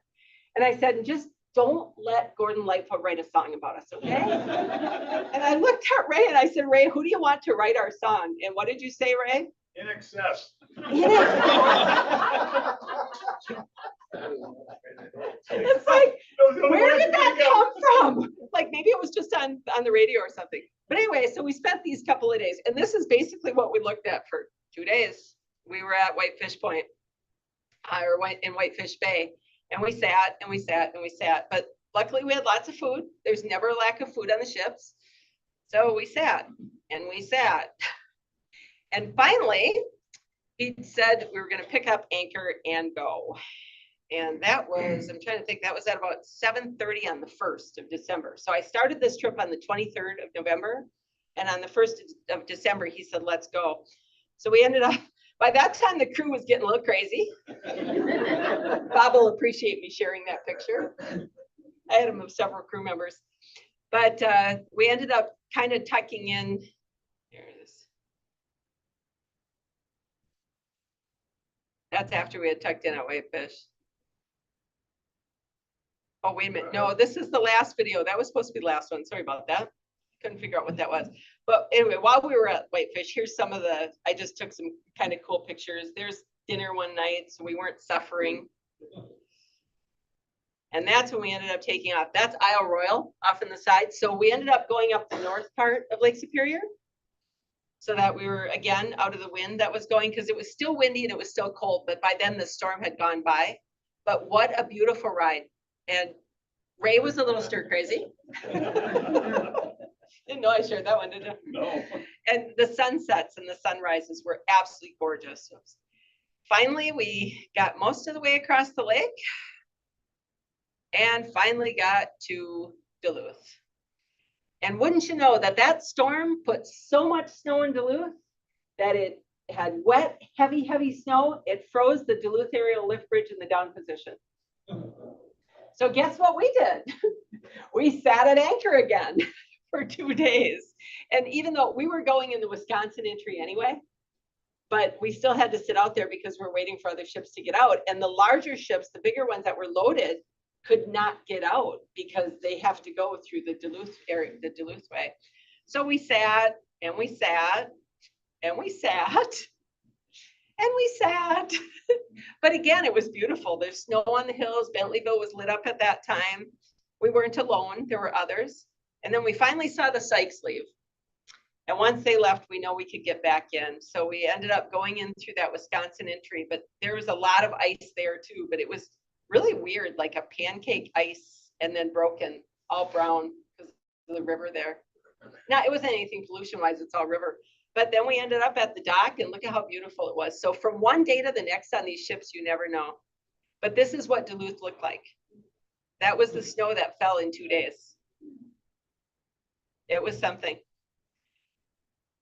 And I said, just don't let Gordon Lightfoot write a song about us, okay? And I looked at Ray and I said, Ray, who do you want to write our song? And what did you say, Ray? In excess. It's like, where did that come from? Like, maybe it was just on the radio or something. But anyway, so we spent these couple of days, and this is basically what we looked at for 2 days. We were at Whitefish Point, or in Whitefish Bay, and we sat and we sat and we sat. But luckily we had lots of food. There's never a lack of food on the ships. So we sat and we sat. And finally, he said we were going to pick up anchor and go. And that was, I'm trying to think, that was at about 7:30 on the 1st of December. So I started this trip on the 23rd of November. And on the 1st of December, he said, let's go. So we ended up, by that time, the crew was getting a little crazy. Bob will appreciate me sharing that picture. I had him of several crew members. But we ended up kind of tucking in. Here it is. That's after we had tucked in at Whitefish. Oh, wait a minute. No, this is the last video. That was supposed to be the last one. Sorry about that. Couldn't figure out what that was. But anyway, while we were at Whitefish, here's some of the, I just took some kind of cool pictures. There's dinner one night, so we weren't suffering. And that's when we ended up taking off. That's Isle Royal off in the side. So we ended up going up the north part of Lake Superior, so that we were, again, out of the wind that was going, because it was still windy and it was still cold, but by then the storm had gone by. But what a beautiful ride. And Ray was a little stir crazy. Didn't know I shared that one, did you? No. And the sunsets and the sunrises were absolutely gorgeous. finally, we got most of the way across the lake and finally got to Duluth. And wouldn't you know that that storm put so much snow in Duluth that it had wet, heavy, heavy snow. It froze the Duluth aerial lift bridge in the down position. So guess what we did? We sat at anchor again for 2 days. And even though we were going in the Wisconsin entry anyway, but we still had to sit out there because we're waiting for other ships to get out. And the larger ships, the bigger ones that were loaded, could not get out because they have to go through the Duluth area, the Duluth way. So we sat and we sat and we sat and we sat. But again, it was beautiful. There's snow on the hills. Bentleyville was lit up at that time. We weren't alone. There were others. And then we finally saw the Sykes leave. And once they left, we know we could get back in. So we ended up going in through that Wisconsin entry, but there was a lot of ice there too, but it was really weird, like a pancake ice and then broken, all brown because of the river there. Now, it wasn't anything pollution wise, it's all river. But then we ended up at the dock and look at how beautiful it was. So from one day to the next on these ships, you never know. But this is what Duluth looked like. That was the snow that fell in 2 days. It was something.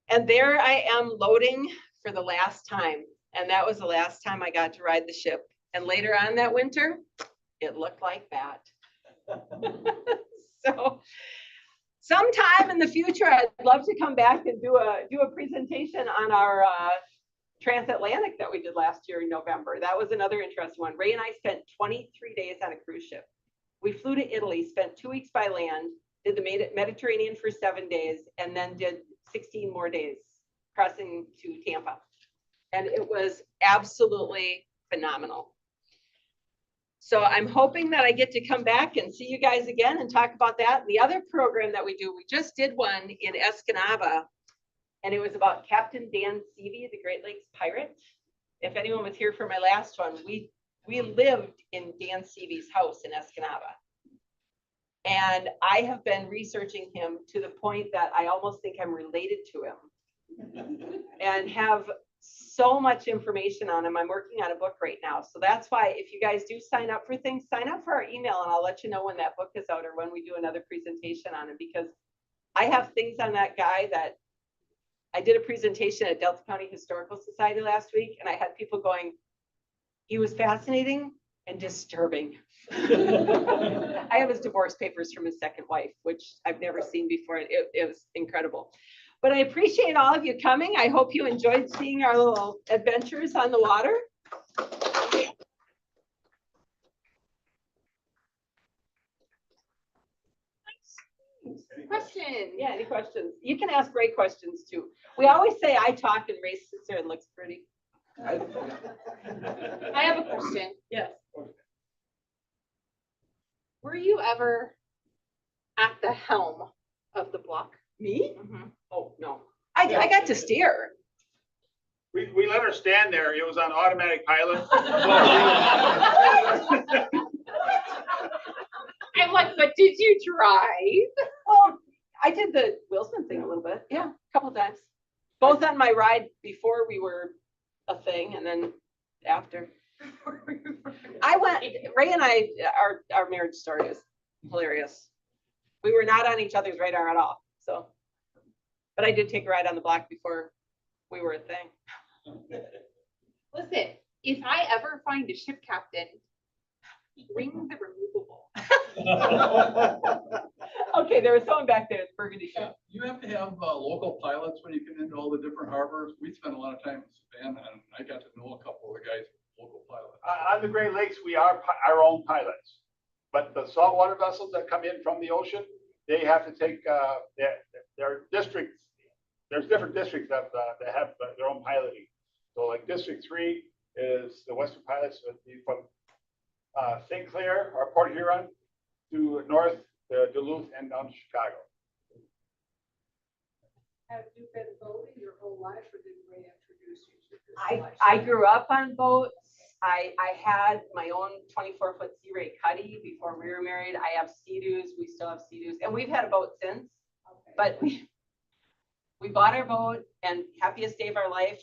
And there I am loading for the last time. And that was the last time I got to ride the ship. And later on that winter, it looked like that. So sometime in the future, I'd love to come back and do a presentation on our transatlantic that we did last year in November. That was another interesting one. Ray and I spent 23 days on a cruise ship. We flew to Italy, spent 2 weeks by land, did the Mediterranean for 7 days, and then did 16 more days crossing to Tampa. And it was absolutely phenomenal. So I'm hoping that I get to come back and see you guys again and talk about that. The other program that we do, we just did one in Escanaba, and it was about Captain Dan Seavey, the Great Lakes pirate. If anyone was here for my last one, we lived in Dan Seavey's house in Escanaba. And I have been researching him to the point that I almost think I'm related to him and have so much information on him. I'm working on a book right now. So that's why if you guys do sign up for things, sign up for our email and I'll let you know when that book is out or when we do another presentation on him, because I have things on that guy that I did a presentation at Delta County Historical Society last week, and I had people going, he was fascinating and disturbing. I have his divorce papers from his second wife, which I've never seen before. It was incredible. But I appreciate all of you coming. I hope you enjoyed seeing our little adventures on the water. Question. Yeah, any questions? You can ask great questions too. We always say I talk and Ray sits there and looks pretty. I have a question. Yes. Were you ever at the helm of the block? Me? Mm-hmm. Oh, no. I got to steer. We let her stand there. It was on automatic pilot. I'm like, but did you drive? Oh, I did the Wilson thing a little bit. Yeah, a couple of times. Both on my ride before we were a thing and then after. I went, Ray and I, our marriage story is hilarious. We were not on each other's radar at all. So, but I did take a ride on the block before we were a thing. Listen, if I ever find a ship captain, bring the removable. Okay, there was someone back there at the Burgundy ship. You have to have local pilots when you come into all the different harbors. We spent a lot of time in Savannah, and I got to know a couple of the guys, local pilots. On the Great Lakes, we are our own pilots, but the saltwater vessels that come in from the ocean, they have to take their districts. There's different districts that have their own piloting. So like District 3 is the Western pilots would be from St. Clair or Port Huron to north to Duluth and down to Chicago. Have you been boating your whole life, or did Ray introduce you to this? I grew up on boats. I had my own 24-foot Sea Ray Cuddy before we were married. I have Sea-Doos. We still have Sea-Doos, and we've had a boat since. Okay. But we bought our boat, and happiest day of our life.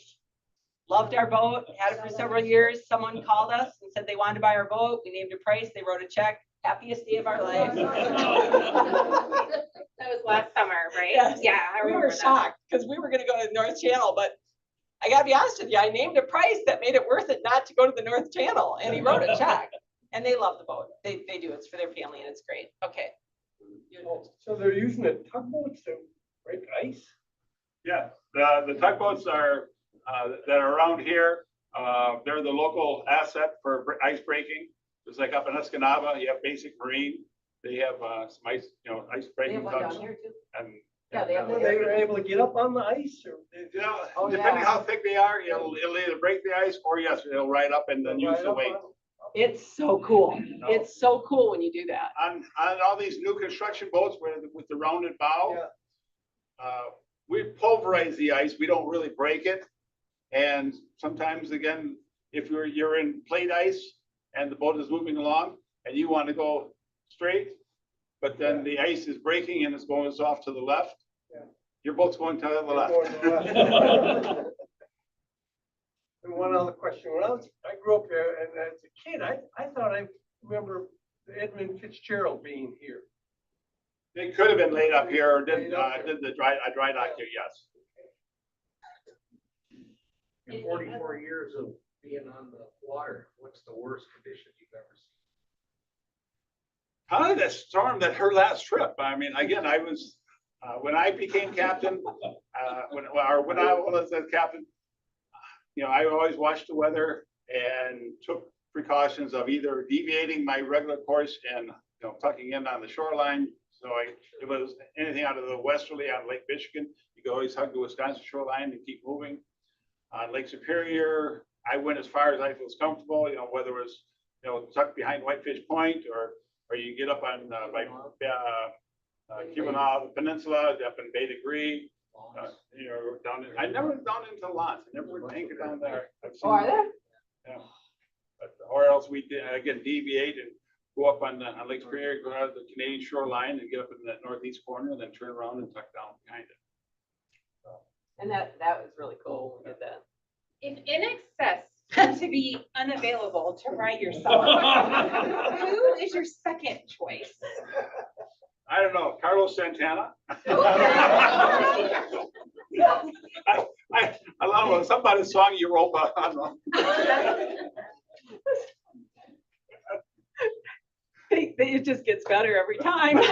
loved our boat, had it for several years. Someone called us and said they wanted to buy our boat. We named a price, they wrote a check. Happiest day of our life. That was last summer, right? Yes. Yeah, I We remember were that. shocked because we were gonna go to the North Channel, but I gotta be honest with you, I named a price that made it worth it not to go to the North Channel, and he wrote a check. And they love the boat. They do, it's for their family and it's great. Okay. So they're using the tugboats to break ice? Yeah, the tugboats are, that are around here, they're the local asset for ice breaking. Just like up in Escanaba, you have Basic Marine, they have, some ice, ice They breaking have one down tugs. here too. And, Yeah, they have Were one. they able to get up on the ice or? Oh, depending yeah. how thick they are, it'll either break the ice or yes, it'll ride up and then use Right the up weight. on- It's so cool. It's so cool when you do that. On all these new construction boats with the rounded bow, we pulverize the ice, we don't really break it. And sometimes, again, if you're in plate ice and the boat is moving along and you want to go straight, but then the ice is breaking and it's going off to the left, Yeah. your boat's going to the left. And one other question, I grew up there and as a kid, I thought I remember Edmund Fitzgerald being here. They could have been laid up here or did Laid up here. the dry dock here, yes. In 44 years of being on the water, what's the worst condition you've ever seen? Probably that storm that her last trip. I mean, again, I was, when I became captain, when I was a captain, I always watched the weather and took precautions of either deviating my regular course and, tucking in on the shoreline. So it was anything out of the westerly on Lake Michigan, you could always hug the Wisconsin shoreline and keep moving. On Lake Superior, I went as far as I was comfortable, whether it was, tucked behind Whitefish Point or you get up on, Keweenaw Peninsula, up in Bay de Gris, down in, I never went down into Lance, I never went anchor down there. I've seen- Oh, are there? Yeah. Or else we did, again, deviate and go up on Lake Superior, go out the Canadian shoreline and get up in that northeast corner and then turn around and tuck down behind it. And that was really cool when we did that. If in excess to be unavailable to write your song, who is your second choice? I don't know, Carlos Santana. I love when somebody song Europa. I don't know. It just gets better every time. I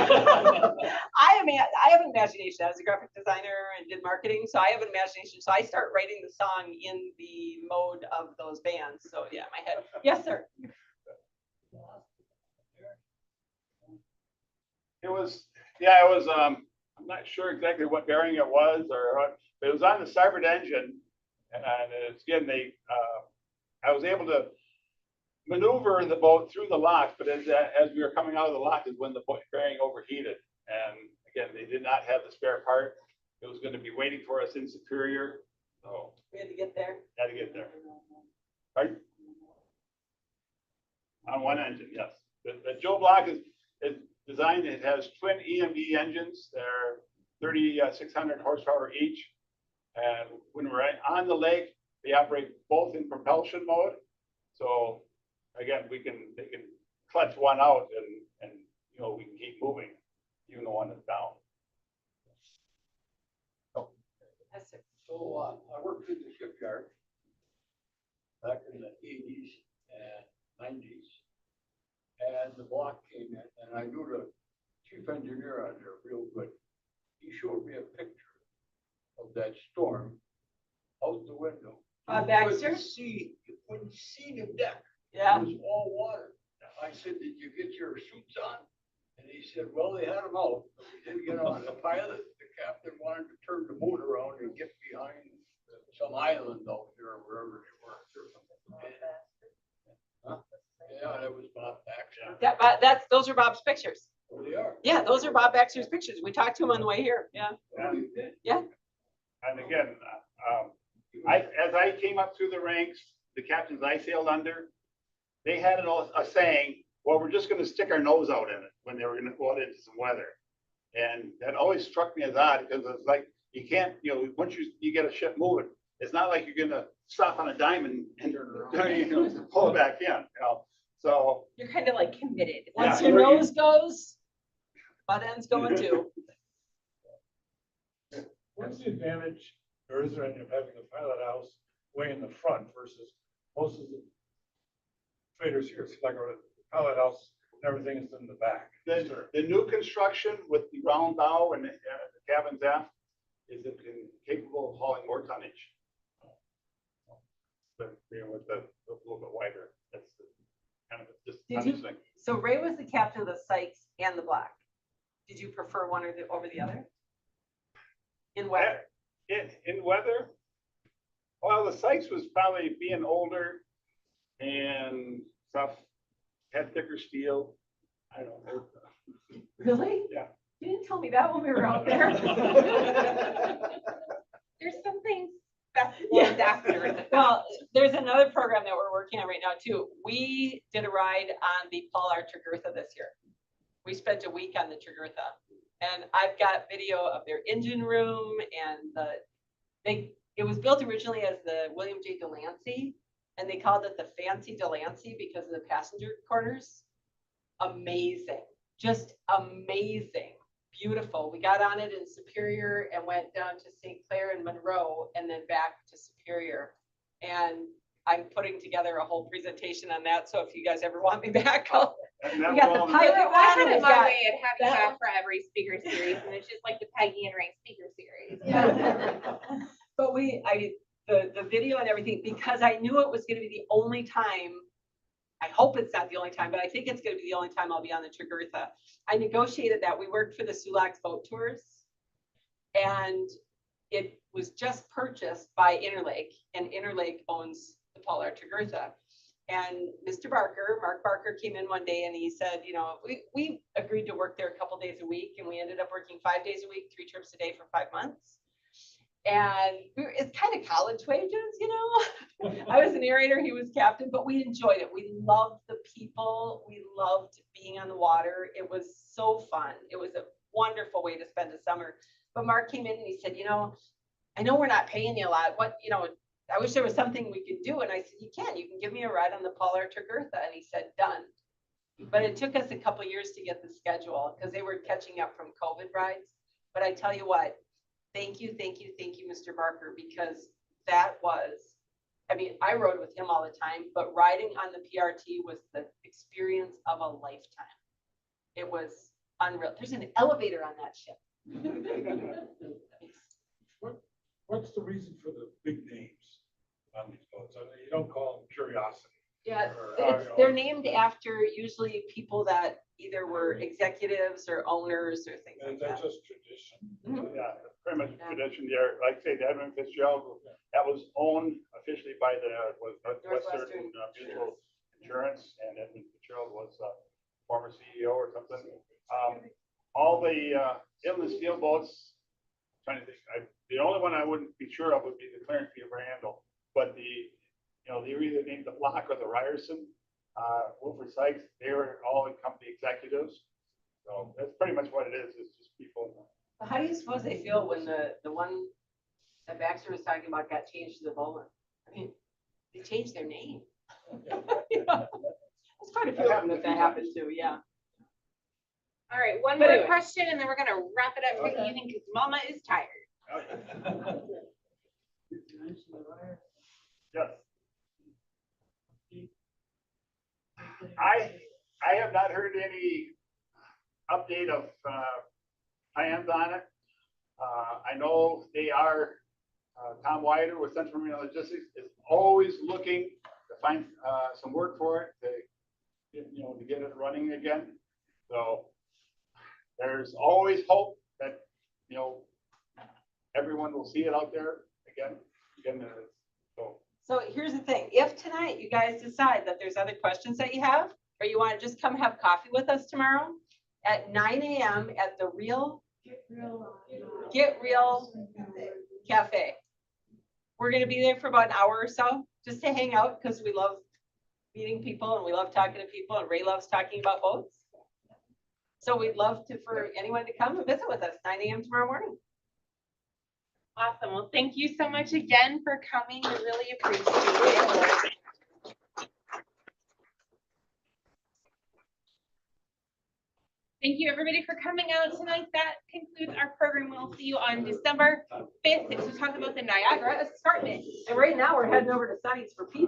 have an imagination. I was a graphic designer and did marketing, so I have an imagination. So I start writing the song in the mode of those bands. So yeah, my head. Yes, sir. It was, I'm not sure exactly what bearing it was but it was on the starboard engine. And it's again, I was able to maneuver the boat through the lock, but as we were coming out of the lock is when the bearing overheated. And again, they did not have the spare part. It was going to be waiting for us in Superior. So We had to get there. had to get there. Right? On one engine, yes. The Joe block is designed, it has twin EMD engines. They're 3,600 horsepower each. And when we're on the lake, they operate both in propulsion mode. So again, they can clutch one out and we can keep moving, even though one is down. Yes, sir. So I worked in the shipyard back in the 80s and 90s. And the block came in and I knew the chief engineer on there real good. He showed me a picture of that storm out the window. Baxter? You couldn't see the deck. Yeah. It was all water. I said, did you get your suits on? And he said, well, they had them out, but we didn't get on. The pilot, the captain wanted to turn the boat around and get behind some island out there, wherever they were. Yeah, that was Bob Baxter. Those are Bob's pictures. Oh, they are. Yeah, those are Bob Baxter's pictures. We talked to him on the way here. Yeah. And again, as I came up through the ranks, the captains I sailed under, they had a saying, well, we're just going to stick our nose out in it when they were going to go out into some weather. And that always struck me as odd because it's like, you can't, once you get a ship moving, it's not like you're going to stop on a dime and pull it back in, so. You're kind of like committed. Once Yeah. your nose goes, butt end's going too. What's the advantage, or is there any of having a pilot house way in the front versus most of the traders here, it's like a pilot house, and everything is in the back? The new construction with the round bow and the cabins aft is capable of hauling more tonnage. But, with the a little bit wider, that's kind of just Did tonnage you- thing. So Ray was the captain of the Sykes and the Black. Did you prefer one over the other? In weather? In weather, well, the Sykes was probably being older and stuff, had thicker steel. I don't know. Really? Yeah. You didn't tell me that when we were out there. There's something that's Yeah. after the Well, there's another program that we're working on right now too. We did a ride on the Paul R. Tregurtha this year. We spent a week on the Tregurtha. And I've got video of their engine room and it was built originally as the William J. Delancey, and they called it the Fancy Delancey because of the passenger quarters. Amazing, just amazing, beautiful. We got on it in Superior and went down to St. Clair and Monroe and then back to Superior. And I'm putting together a whole presentation on that. So if you guys ever want me back, And that we got was the all- pilot I one. had and it we've my got- way of having that that for every speaker series, and it's just like the Peggy and Ray speaker series. But the video and everything, because I knew it was gonna be the only time, I hope it's not the only time, but I think it's gonna be the only time I'll be on the Tregurtha. I negotiated that. We worked for the Sulaks Boat Tours. And it was just purchased by Interlake, and Interlake owns the Paul R. Tregurtha. And Mr. Barker, Mark Barker, came in one day and he said, we agreed to work there a couple days a week, and we ended up working 5 days a week, 3 trips a day for 5 months. And it's kind of college wages, I was a narrator, he was captain, but we enjoyed it. We loved the people. We loved being on the water. It was so fun. It was a wonderful way to spend the summer. But Mark came in and he said, I know we're not paying you a lot. I wish there was something we could do. And I said, you can give me a ride on the Paul R. Tregurtha. And he said, done. But it took us a couple years to get the schedule because they were catching up from COVID rides. But I tell you what, thank you, Mr. Barker, because that was, I rode with him all the time, but riding on the PRT was the experience of a lifetime. It was unreal. There's an elevator on that ship. What's the reason for the big names on these boats? I mean, you don't call them Curiosity. Yeah, Or, they're named after usually people that either were executives or owners or things like That's that. just tradition. Mhm. Yeah, pretty much tradition there. Like I say, the Edmund Fitzgerald, that was owned officially by Northwestern Mutual Insurance, and Edmund Fitzgerald was former CEO or something. All the inland steel boats, trying to think, the only one I wouldn't be sure of would be the Clarence P. Randall, but they were either named the Block or the Ryerson. Wilford Sykes, they were all in company executives. So that's pretty much what it is. It's just people. How do you suppose they feel when the one that Baxter was talking about got changed to the Bowman? They changed their name. There's quite a few of them that happened to, yeah. All right, one But more anyway. question, and then we're gonna wrap it up for the evening because Mama is tired. Yes. I have not heard any update of plans on it. I know they are, Tom Wider with Central Marine Logistics is always looking to find some work for it to get it running again. So there's always hope that, everyone will see it out there again. So here's the thing, if tonight you guys decide that there's other questions that you have, or you want to just come have coffee with us tomorrow at 9 a.m. at the Get Real Cafe. We're gonna be there for about an hour or so, just to hang out, because we love meeting people and we love talking to people, and Ray loves talking about boats. So we'd love for anyone to come and visit with us, 9 a.m. tomorrow morning. Awesome. Well, thank you so much again for coming. We really appreciate it. Thank you, everybody, for coming out tonight. That concludes our program. We'll see you on December 5th to talk about the Niagara Escarpment. And right now, we're heading over to Sunny's for pizza.